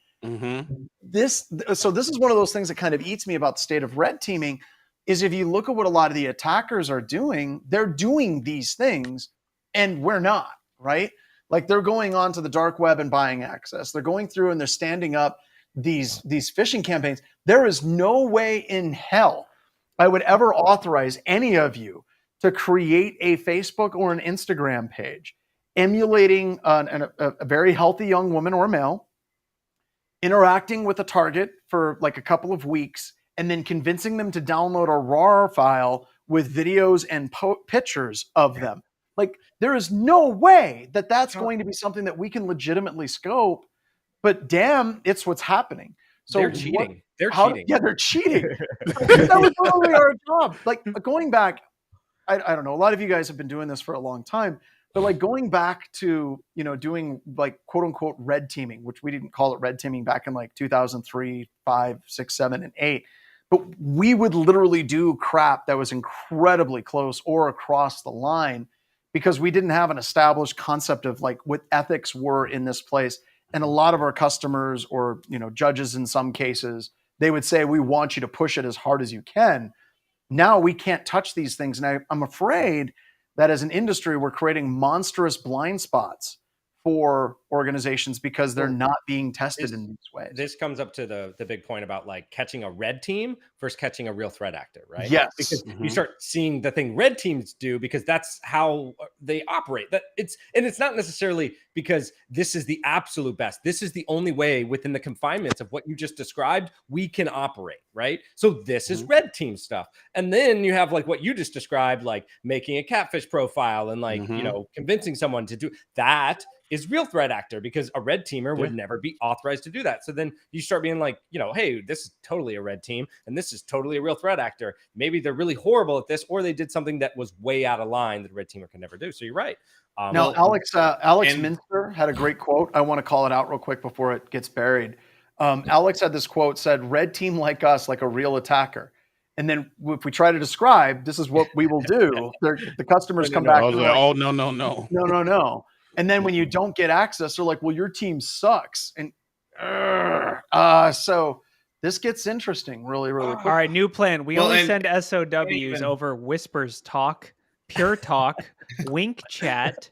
This is one of those things that kind of eats me about the state of red teaming. Is if you look at what a lot of the attackers are doing, they're doing these things, and we're not, right? Like they're going onto the dark web and buying access. They're going through and they're standing up these phishing campaigns. There is no way in hell I would ever authorize any of you to create a Facebook or an Instagram page emulating a very healthy young woman or male, interacting with a target for like a couple of weeks, and then convincing them to download a RAR file with videos and pictures of them. Like, there is no way that that's going to be something that we can legitimately scope, but damn, it's what's happening. So they're cheating. They're cheating. Yeah, they're cheating. That was totally our job. Like, going back, I don't know, a lot of you guys have been doing this for a long time, but like going back to, you know, doing like quote unquote red teaming, which we didn't call it red teaming back in like 2003, 5, 6, 7, and 8. But we would literally do crap that was incredibly close or across the line because we didn't have an established concept of like what ethics were in this place. And a lot of our customers, or, you know, judges in some cases, they would say, we want you to push it as hard as you can. Now we can't touch these things. And I'm afraid that as an industry, we're creating monstrous blind spots for organizations because they're not being tested in these ways. This comes up to the big point about like catching a red team versus catching a real threat actor, right? Yes. Because you start seeing the thing red teams do because that's how they operate. It's not necessarily because this is the absolute best. This is the only way within the confinements of what you just described we can operate, right? So this is red team stuff. And then you have like what you just described, like making a catfish profile and like, you know, convincing someone to do that is real threat actor, because a red teamer would never be authorized to do that. So then you start being like, you know, hey, this is totally a red team and this is totally a real threat actor. Maybe they're really horrible at this, or they did something that was way out of line that a red teamer can never do. So you're right. Now, Alex Minster had a great quote. I want to call it out real quick before it gets buried. Alex had this quote, said, red team like us, like a real attacker. And then if we try to describe, this is what we will do. The customers come back. Like, oh, no. And then when you don't get access, they're like, well, your team sucks. And so this gets interesting really, really quick. All right, new plan. We only send SOWs over Whispers Talk, Pure Talk, Wink Chat.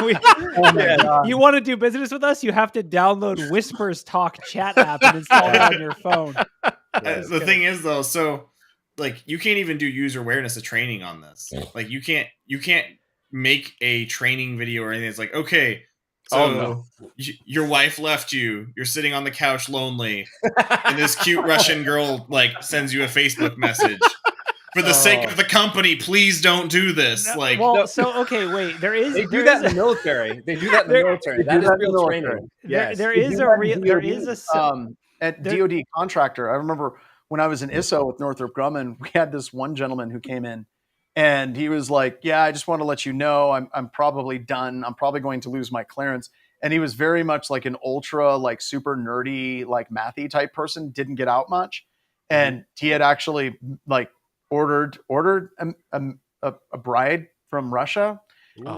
You want to do business with us? You have to download Whispers Talk chat app and install it on your phone. The thing is, though, so like you can't even do user awareness of training on this. Like you can't make a training video or anything. It's like, okay, so your wife left you, you're sitting on the couch lonely, and this cute Russian girl like sends you a Facebook message. For the sake of the company, please don't do this. No, like, well, so okay, wait. They do that in the military. They do that in the military. That is real training. Yes. There is a at DoD contractor. I remember when I was in ISO with Northrop Grumman, we had this one gentleman who came in, and he was like, "Yeah, I just want to let you know, I'm probably done. I'm probably going to lose my clearance." And he was very much like an ultra, like super nerdy, like mathy type person. Didn't get out much, and he had actually like ordered a bride from Russia.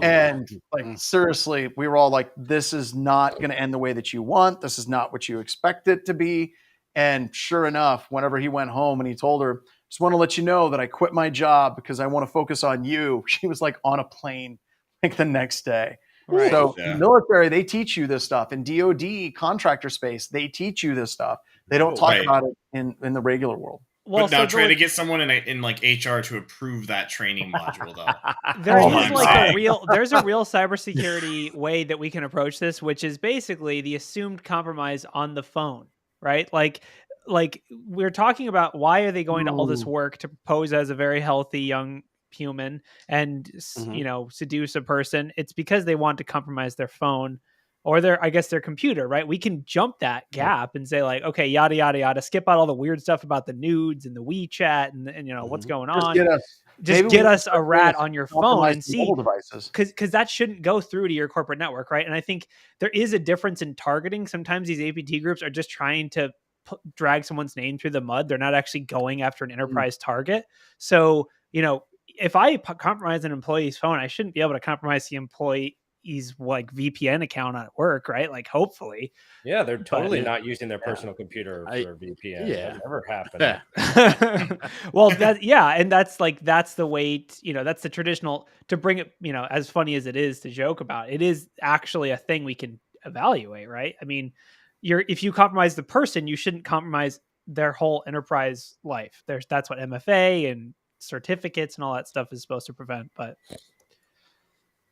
And like, seriously, we were all like, this is not going to end the way that you want. This is not what you expect it to be. And sure enough, whenever he went home and he told her, just want to let you know that I quit my job because I want to focus on you. She was like on a plane, like the next day. Right. So Yeah. military, they teach you this stuff. In DoD contractor space, they teach you this stuff. They don't talk Right. about it in the regular world. Well, But now so trying to get someone in like HR to approve that training module though. there Oh is my like God. there's a real cybersecurity way that we can approach this, which is basically the assumed compromise on the phone, right? Like we're talking about, why are they going to all this work to pose as a very healthy young human and seduce a person? It's because they want to compromise their phone or their computer, right? We can jump that gap and say like, okay, yada yada yada, skip out all the weird stuff about the nudes and the WeChat and what's going on. Just get us a rat on your phone and see, mobile devices, because that shouldn't go through to your corporate network, right? And I think there is a difference in targeting. Sometimes these APT groups are just trying to drag someone's name through the mud. They're not actually going after an enterprise target. So, if I compromise an employee's phone, I shouldn't be able to compromise the employee's like VPN account at work, right? Like, hopefully. Yeah, they're totally not using their personal computer for VPN. Yeah. That never happened. Well, and that's the way, that's the traditional, to bring it, as funny as it is to joke about, it is actually a thing we can evaluate, right? I mean, if you compromise the person, you shouldn't compromise their whole enterprise life. That's what MFA and certificates and all that stuff is supposed to prevent. But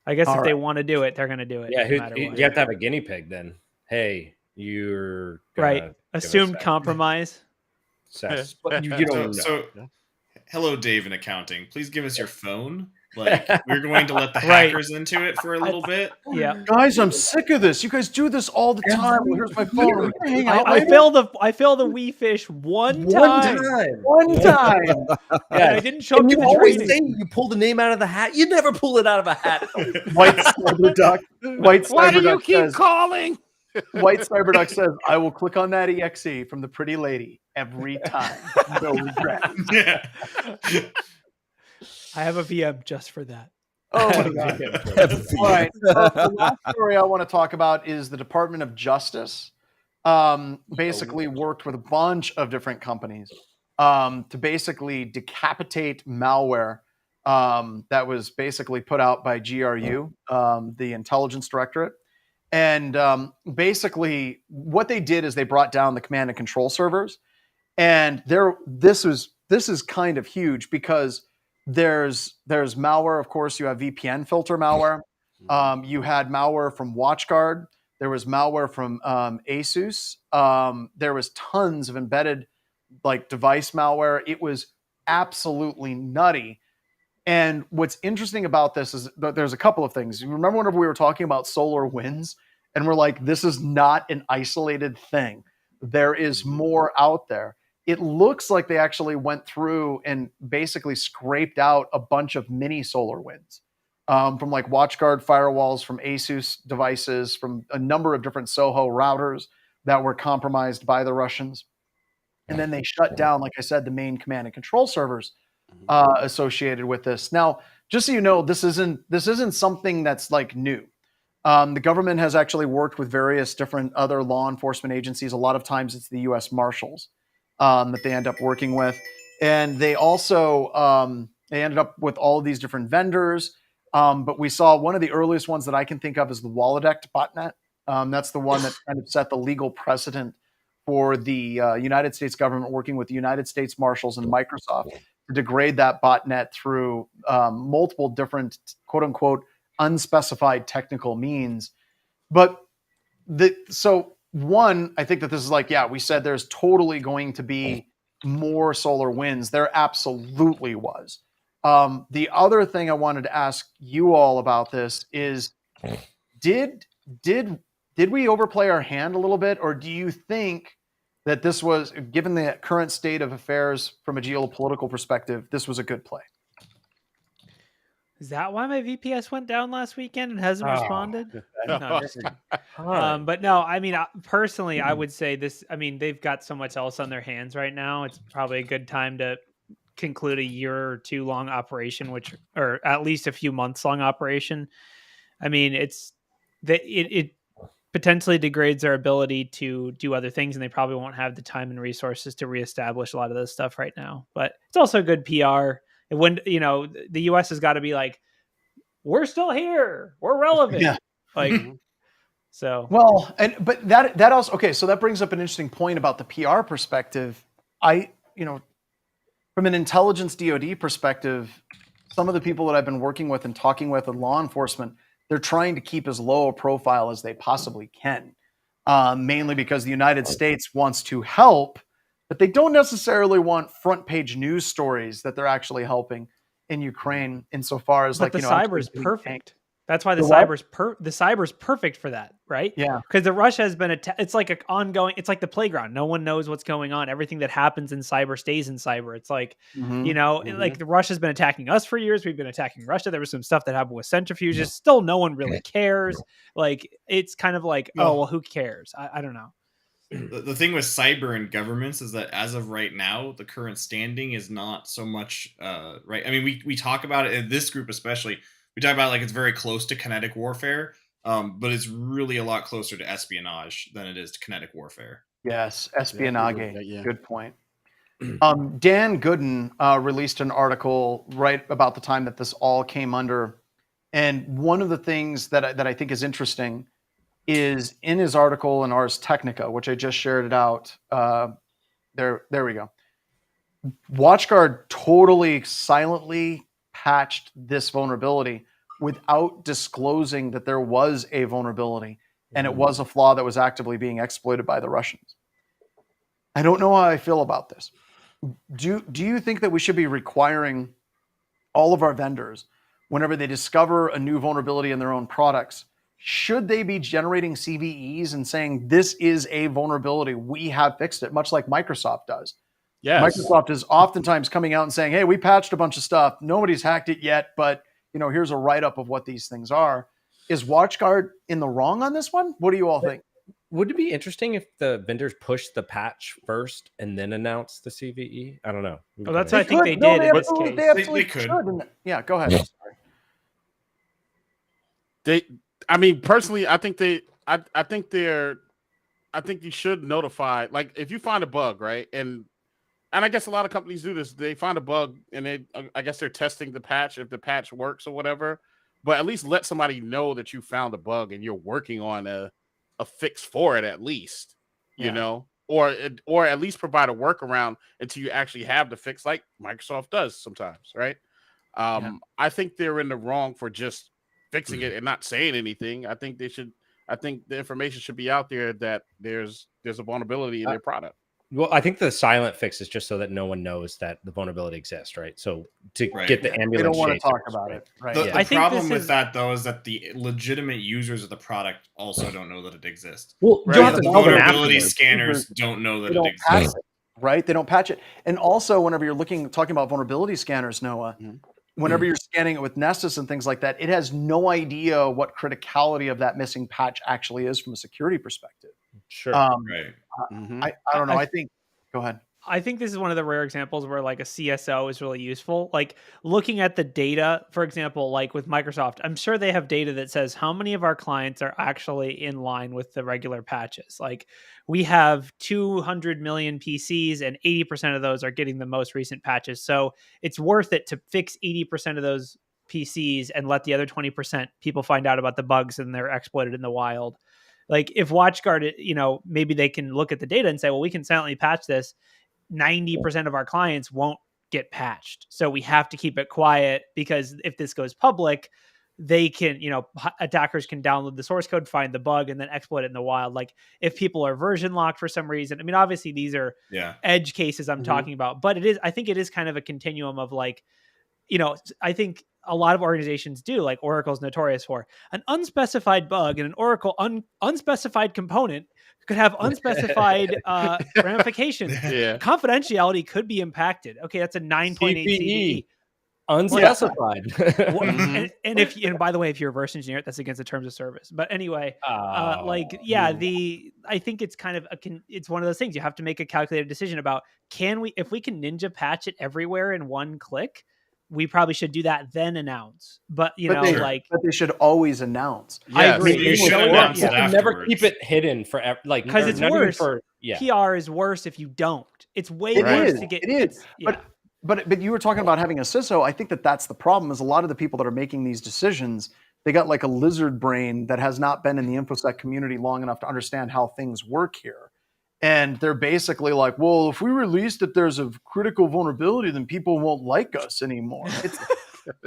I guess if they want to do it, they're going to do it. Yeah, no matter what. You have to have a guinea pig then. Hey, you're right. Assumed compromise. Sex. But you don't know. So, hello, Dave in accounting. Please give us your phone. Like, we're going to let the hackers into it for a little bit. Yeah, guys, I'm sick of this. You guys do this all the time. Well, here's my phone. I fail the Wii Fish one time. One time. Yeah, I didn't show up to the always training. say you pull the name out of the hat. You never pull it out of a hat. White Cyber Duck. Why do you keep calling? White Cyber Duck says, "I will click on that exe from the pretty lady every time. No regret." Yeah. I have a VM just for that. Oh my god! All right. The last story I want to talk about is the Department of Justice. Basically worked with a bunch of different companies to basically decapitate malware that was basically put out by GRU, the Intelligence Directorate. And basically, what they did is they brought down the command and control servers. And this is kind of huge because there's malware. Of course, you have VPN filter malware. You had malware from WatchGuard. There was malware from ASUS. There was tons of embedded like device malware. It was absolutely nutty. And what's interesting about this is that there's a couple of things. You remember whenever we were talking about SolarWinds, and we're like, this is not an isolated thing. There is more out there. It looks like they actually went through and basically scraped out a bunch of mini SolarWinds from like WatchGuard firewalls, from ASUS devices, from a number of different Soho routers that were compromised by the Russians. And then they shut down, like I said, the main command and control servers associated with this. Now, just so you know, this isn't something that's like new. The government has actually worked with various different other law enforcement agencies. A lot of times it's the U.S. Marshals that they end up working with. And they also, they ended up with all of these different vendors. But we saw one of the earliest ones that I can think of is the Walladect botnet. That's the one that kind of set the legal precedent for the United States government working with the United States Marshals and Microsoft to degrade that botnet through multiple different, quote unquote, unspecified technical means. But one, I think that this is like, yeah, we said there's totally going to be more SolarWinds. There absolutely was. The other thing I wanted to ask you all about this is, did we overplay our hand a little bit, or do you think that this was, given the current state of affairs from a geopolitical perspective, this was a good play? Is that why my VPS went down last weekend and hasn't responded? No, but no, I mean, personally, I would say this. I mean, they've got so much else on their hands right now. It's probably a good time to conclude a year or two long operation, or at least a few months long operation. I mean, it potentially degrades their ability to do other things, and they probably won't have the time and resources to reestablish a lot of this stuff right now. But it's also good PR. When the U.S. has got to be like, we're still here, we're relevant. Yeah. Like, so. Well, but that also, okay, so that brings up an interesting point about the PR perspective. From an intelligence DoD perspective, some of the people that I've been working with and talking with in law enforcement, they're trying to keep as low a profile as they possibly can, mainly because the United States wants to help, but they don't necessarily want front page news stories that they're actually helping in Ukraine insofar as but the cyber is perfect. That's why the cyber's perfect for that, right? Yeah. Because the Russia has been it's like an ongoing, it's like the playground. No one knows what's going on. Everything that happens in cyber stays in cyber. It's like, like the Russia's been attacking us for years. We've been attacking Russia. There was some stuff that happened with centrifuges. Still, no one really cares. Like, it's kind of like, oh, well, who cares? I don't know. The thing with cyber and governments is that as of right now, the current standing is not so much right. I mean, we talk about it in this group, especially. We talk about like it's very close to kinetic warfare, but it's really a lot closer to espionage than it is to kinetic warfare. Yes, espionage. Yeah. Good point. Dan Gooden released an article right about the time that this all came under, and one of the things that I think is interesting is in his article in Ars Technica, which I just shared it out. There we go. WatchGuard totally silently patched this vulnerability without disclosing that there was a vulnerability and it was a flaw that was actively being exploited by the Russians. I don't know how I feel about this. Do you think that we should be requiring all of our vendors, whenever they discover a new vulnerability in their own products, should they be generating CVEs and saying this is a vulnerability, we have fixed it, much like Microsoft does? Yes. Microsoft is oftentimes coming out and saying, hey, we patched a bunch of stuff. Nobody's hacked it yet, but here's a write-up of what these things are. Is WatchGuard in the wrong on this one? What do you all think? Would it be interesting if the vendors push the patch first and then announce the CVE? I don't know. Oh, that's what I think they did in this case. They absolutely could. Yeah, go ahead. Personally, I think you should notify, like, if you find a bug, right? And I guess a lot of companies do this. They find a bug and I guess they're testing the patch, if the patch works or whatever, but at least let somebody know that you found a bug and you're working on a fix for it, at least, you know, or at least provide a workaround until you actually have the fix, like Microsoft does sometimes. Right. I think they're in the wrong for just fixing it and not saying anything. I think the information should be out there that there's a vulnerability in their product. Well, I think the silent fix is just so that no one knows that the vulnerability exists, right? So to get the ambulance, they don't want to talk about it, right? The problem with that, though, is that the legitimate users of the product also don't know that it exists. Well, the vulnerability scanners don't know that it exists, right? They don't patch it. And also, whenever you're talking about vulnerability scanners, Noah, whenever you're scanning it with Nessus and things like that, it has no idea what criticality of that missing patch actually is from a security perspective. Sure. Right. I don't know. Go ahead. I think this is one of the rare examples where like a CSO is really useful. Like looking at the data, for example, like with Microsoft, I'm sure they have data that says how many of our clients are actually in line with the regular patches. Like we have 200 million PCs and 80% of those are getting the most recent patches. So it's worth it to fix 80% of those PCs and let the other 20% people find out about the bugs and they're exploited in the wild. Like if WatchGuard, maybe they can look at the data and say, well, we can silently patch this. 90% of our clients won't get patched. So we have to keep it quiet because if this goes public, they can, attackers can download the source code, find the bug, and then exploit it in the wild. Like if people are version locked for some reason, I mean, obviously these are edge cases I'm talking about, but I think it is kind of a continuum of like, I think a lot of organizations do, like Oracle's notorious for an unspecified bug and an Oracle unspecified component could have unspecified ramifications. Yeah. Confidentiality could be impacted. Okay, that's a 9.8 CVE. Unspecified. And by the way, if you reverse engineer it, that's against the terms of service. But anyway, I think it's kind of it's one of those things you have to make a calculated decision about. If we can ninja patch it everywhere in one click, we probably should do that, then announce. But they should always announce. Yeah, I agree. You should announce it afterwards. Never keep it hidden forever, because it's worse. PR is worse if you don't. It's way worse to get. It is. Yeah. But But you were talking about having a CISO. I think that's the problem. Is a lot of the people that are making these decisions, they got like a lizard brain that has not been in the InfoSec community long enough to understand how things work here. And they're basically like, well, if we release that there's a critical vulnerability, then people won't like us anymore.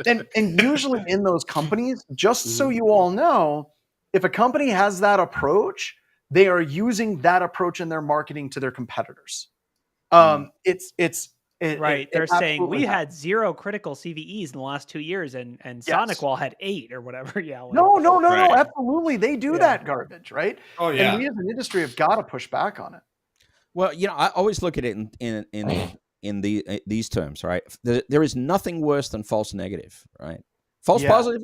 And usually in those companies, just so you all know, if a company has that approach, they are using that approach in their marketing to their competitors. They're saying we had 0 critical CVEs in the last 2 years, and SonicWall had 8 or whatever. Yeah. Like, no, absolutely, they do that garbage, right? Oh yeah. And we as an industry have got to push back on it. Well, I always look at it in these terms, right? There is nothing worse than false negative, right? False positive,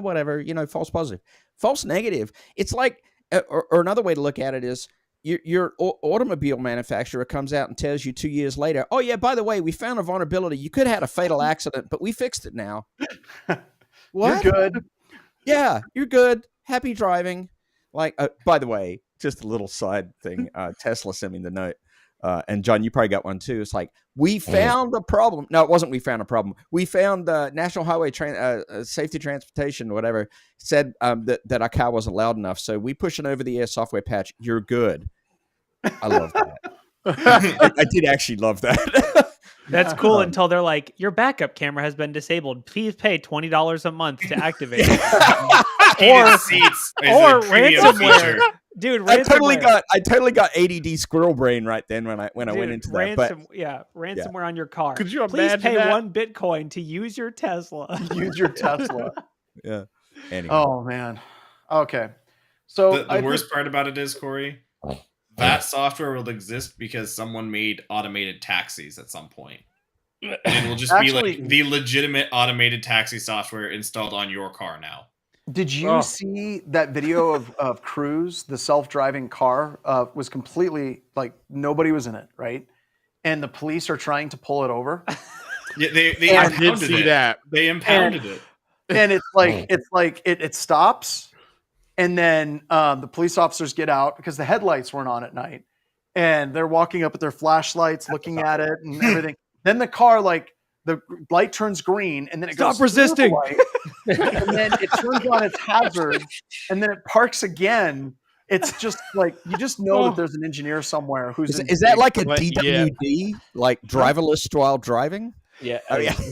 whatever, false positive. False negative, it's like, or another way to look at it is, your automobile manufacturer comes out and tells you 2 years later, oh yeah, by the way, we found a vulnerability. You could have had a fatal accident, but we fixed it now. What? You're good. Yeah, you're good. Happy driving. Like, by the way, just a little side thing. Tesla sent me the note. And John, you probably got one too. It's like, we found a problem. No, it wasn't we found a problem. We found National Highway Safety Transportation or whatever said that our car wasn't loud enough. So we push an over-the-air software patch. You're good. I love that. I did actually love that. That's cool until they're like, your backup camera has been disabled. Please pay $20 a month to activate it. or ransomware. Dude, I totally got ADD squirrel brain right then when I went into that. Ransomware on your car. Could you Please imagine pay that? 1 Bitcoin to use your Tesla. Use your Tesla. Yeah. Anyway. Oh man. Okay. So the worst part about it is, Corey, that software will exist because someone made automated taxis at some point. And it will just be like the legitimate automated taxi software installed on your car now. Did you see that video of Cruise, the self-driving car, was completely like nobody was in it, right? And the police are trying to pull it over. Yeah, they did see that. They impounded it. And it's like it stops, and then the police officers get out because the headlights weren't on at night, and they're walking up with their flashlights, looking at it and everything. Then the car, like, the light turns green, and then it goes stop resisting. And then it turns on its hazard, and then it parks again. It's just like you just know that there's an engineer somewhere who's. Is that like a DWD, like driverless while driving? Yeah.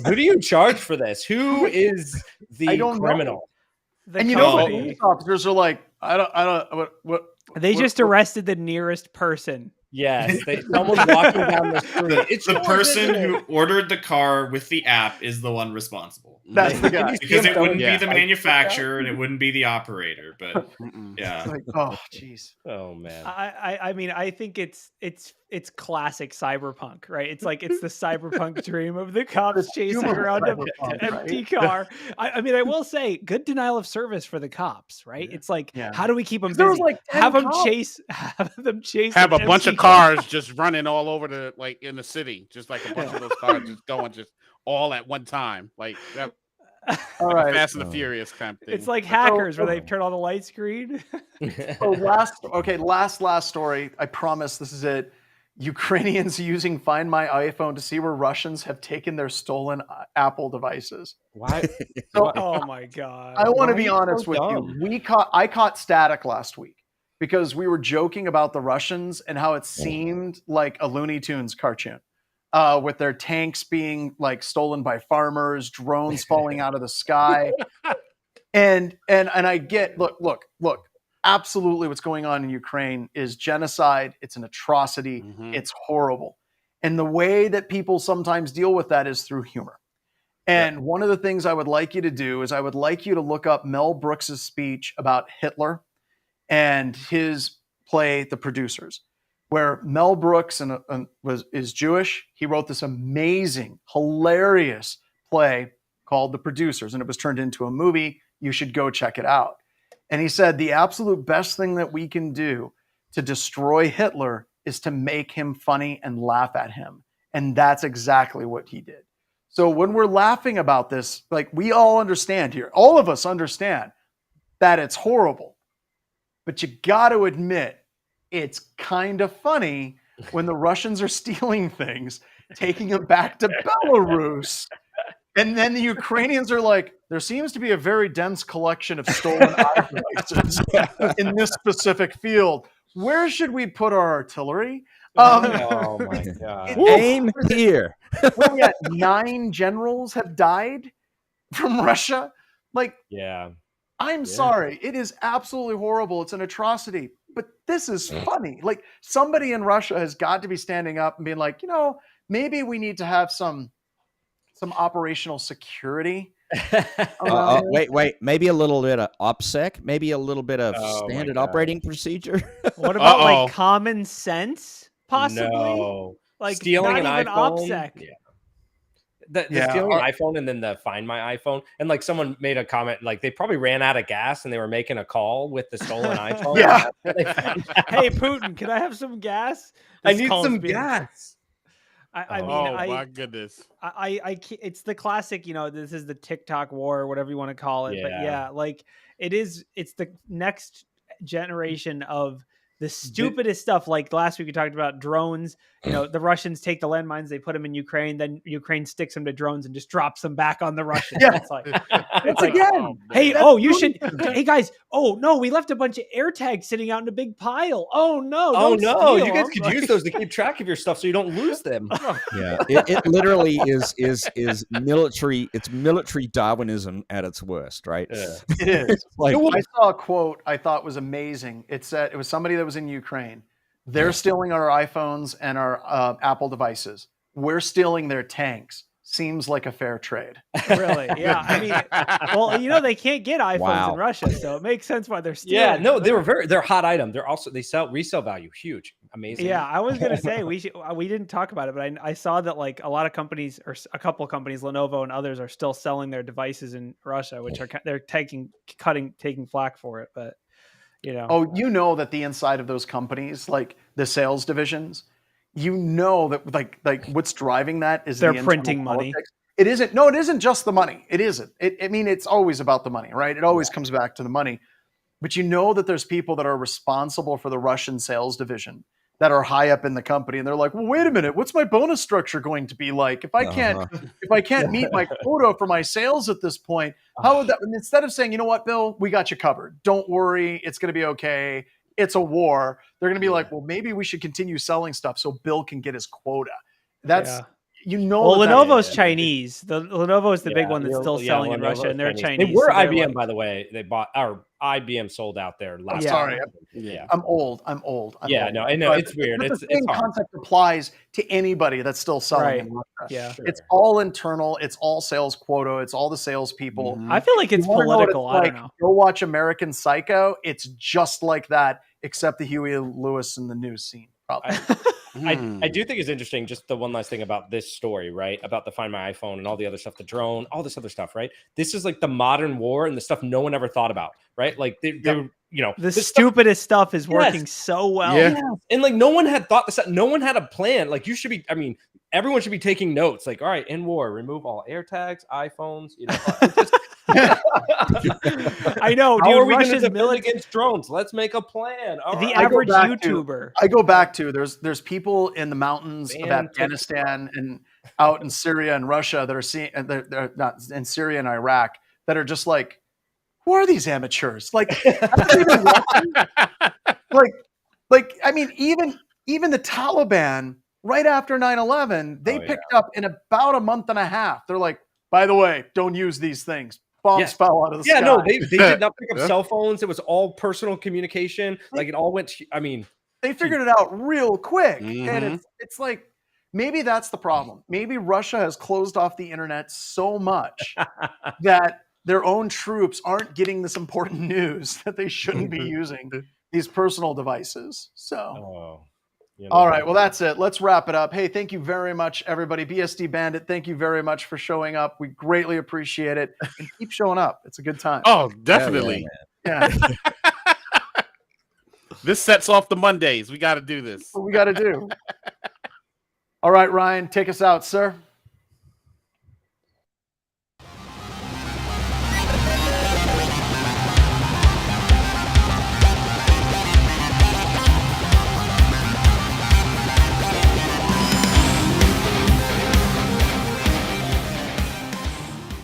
Who do you charge for this? Who is the criminal? And the police officers are like, I don't. What? They just arrested the nearest person. Yes, someone walking down the street. It's the person who ordered the car with the app is the one responsible. That's the guy. Because it wouldn't be the manufacturer and it wouldn't be the operator. But yeah. Like, oh, jeez. Oh man. I mean, I think it's classic cyberpunk, right? It's like it's the cyberpunk dream of the cops chasing around an empty car. I mean, I will say, good denial of service for the cops, right? It's like, how do we keep them busy? Like have them chase. Have a bunch of cars just running all over in the city, just like a bunch of those cars just going just all at one time, like that. All right. Fast and the Furious kind of thing. It's like Hackers where they turn on the light screen. So last story. I promise this is it. Ukrainians using Find My iPhone to see where Russians have taken their stolen Apple devices. Why? So, oh my god! I want to be honest with you. I caught static last week because we were joking about the Russians and how it seemed like a Looney Tunes cartoon. With their tanks being like stolen by farmers, drones falling out of the sky, and I get look. Absolutely, what's going on in Ukraine is genocide. It's an atrocity. Mm-hmm. It's horrible, and the way that people sometimes deal with that is through humor. And one of the things I would like you to do is I would like you to look up Mel Brooks's speech about Hitler and his play, The Producers, where Mel Brooks is Jewish. He wrote this amazing, hilarious play called The Producers, and it was turned into a movie. You should go check it out. And he said, the absolute best thing that we can do to destroy Hitler is to make him funny and laugh at him. And that's exactly what he did. So when we're laughing about this, like we all understand here, all of us understand that it's horrible. But you got to admit, it's kind of funny when the Russians are stealing things, taking them back to Belarus. And then the Ukrainians are like, there seems to be a very dense collection of stolen devices in this specific field. Where should we put our artillery? Oh my god! Aim here. Where we at? 9 generals have died from Russia. Like, Yeah. I'm sorry. It is absolutely horrible. It's an atrocity. But this is funny. Like, somebody in Russia has got to be standing up and being like, maybe we need to have some operational security. Wait. Maybe a little bit of OPSEC. Maybe a little bit of standard operating procedure. What about like common sense? Possibly. No. Like stealing not an even iPhone. OPSEC. Yeah. The stealing an iPhone and then the Find My iPhone. And like someone made a comment, like they probably ran out of gas and they were making a call with the stolen iPhone. Yeah. Hey, Putin, can I have some gas? I need some gas. I mean, my goodness. I it's the classic, this is the TikTok war, or whatever you want to call it. Yeah. But yeah, like it's the next generation of the stupidest stuff. Like last week we talked about drones. The Russians take the landmines, they put them in Ukraine, then Ukraine sticks them to drones and just drops them back on the Russians. Yeah. It's like, again. Hey, you should. Hey guys. Oh no, we left a bunch of air tags sitting out in a big pile. Oh no. Oh don't no, steal you guys them. could use those to keep track of your stuff so you don't lose them. Yeah, it literally is military. It's military Darwinism at its worst, right? Yeah. It is. Like, I saw a quote I thought was amazing. It said, it was somebody that was in Ukraine. They're stealing our iPhones and our Apple devices. We're stealing their tanks. Seems like a fair trade. Really? Yeah. I mean, well, they can't get iPhones in Russia, so it makes sense why they're stealing. Yeah, no, they're hot item. They sell resale value, huge, amazing. Yeah, I was gonna say we didn't talk about it, but I saw that like a lot of companies, or a couple of companies, Lenovo and others, are still selling their devices in Russia, which they're taking flack for it. But that the inside of those companies, like the sales divisions, that like what's driving that is they're the printing money. Politics. It isn't just the money. It isn't. It's always about the money, right? It always comes back to the money. But that there's people that are responsible for the Russian sales division that are high up in the company, and they're like, well, wait a minute, what's my bonus structure going to be like? If I can't meet my quota for my sales at this point, how would that? And instead of saying, you know what, Bill, we got you covered. Don't worry, it's going to be okay. It's a war. They're going to be like, well, maybe we should continue selling stuff so Bill can get his quota. That's Well, Lenovo's Chinese. The Lenovo is the big one that's still selling in Russia, and they're Chinese. They were so IBM, by the way. They bought, or IBM sold out there last. Sorry, yeah. I'm old. No, I know it's weird. The same concept applies to anybody that's still selling in Russia. Yeah, it's all internal. It's all sales quota. It's all the salespeople. I feel like it's political. I don't know. Go watch American Psycho. It's just like that, except the Huey Lewis in the news scene. Probably. I do think it's interesting, just the one last thing about this story, right? About the Find My iPhone and all the other stuff, the drone, all this other stuff, right? This is like the modern war and the stuff no one ever thought about, right? Like the stupidest stuff is working so well. Yeah. And like no one had thought this out. No one had a plan. Like everyone should be taking notes. Like, all right, in war, remove all air tags, iPhones, I know, How dude. are we Russia's military against drones? Let's make a plan. The average YouTuber. I go back to there's people in the mountains of Afghanistan and out in Syria and Russia that are seeing, they're not in Syria and Iraq, that are just like, who are these amateurs? Like, I mean, even the Taliban right after 9/11, they picked up in about a month and a half. They're like, by the way, don't use these things. Bombs fell out of the sky. Yeah, no, they did not pick up cell phones. It was all personal communication. Like it all went. They figured it out real quick, and it's like maybe that's the problem. Maybe Russia has closed off the internet so much that their own troops aren't getting this important news that they shouldn't be using these personal devices. So. All right. Well, that's it. Let's wrap it up. Hey, thank you very much, everybody. BSD Bandit, thank you very much for showing up. We greatly appreciate it. And keep showing up. It's a good time. Oh, definitely. Yeah. This sets off the Mondays. We got to do this. What we got to do. All right, Ryan, take us out, sir.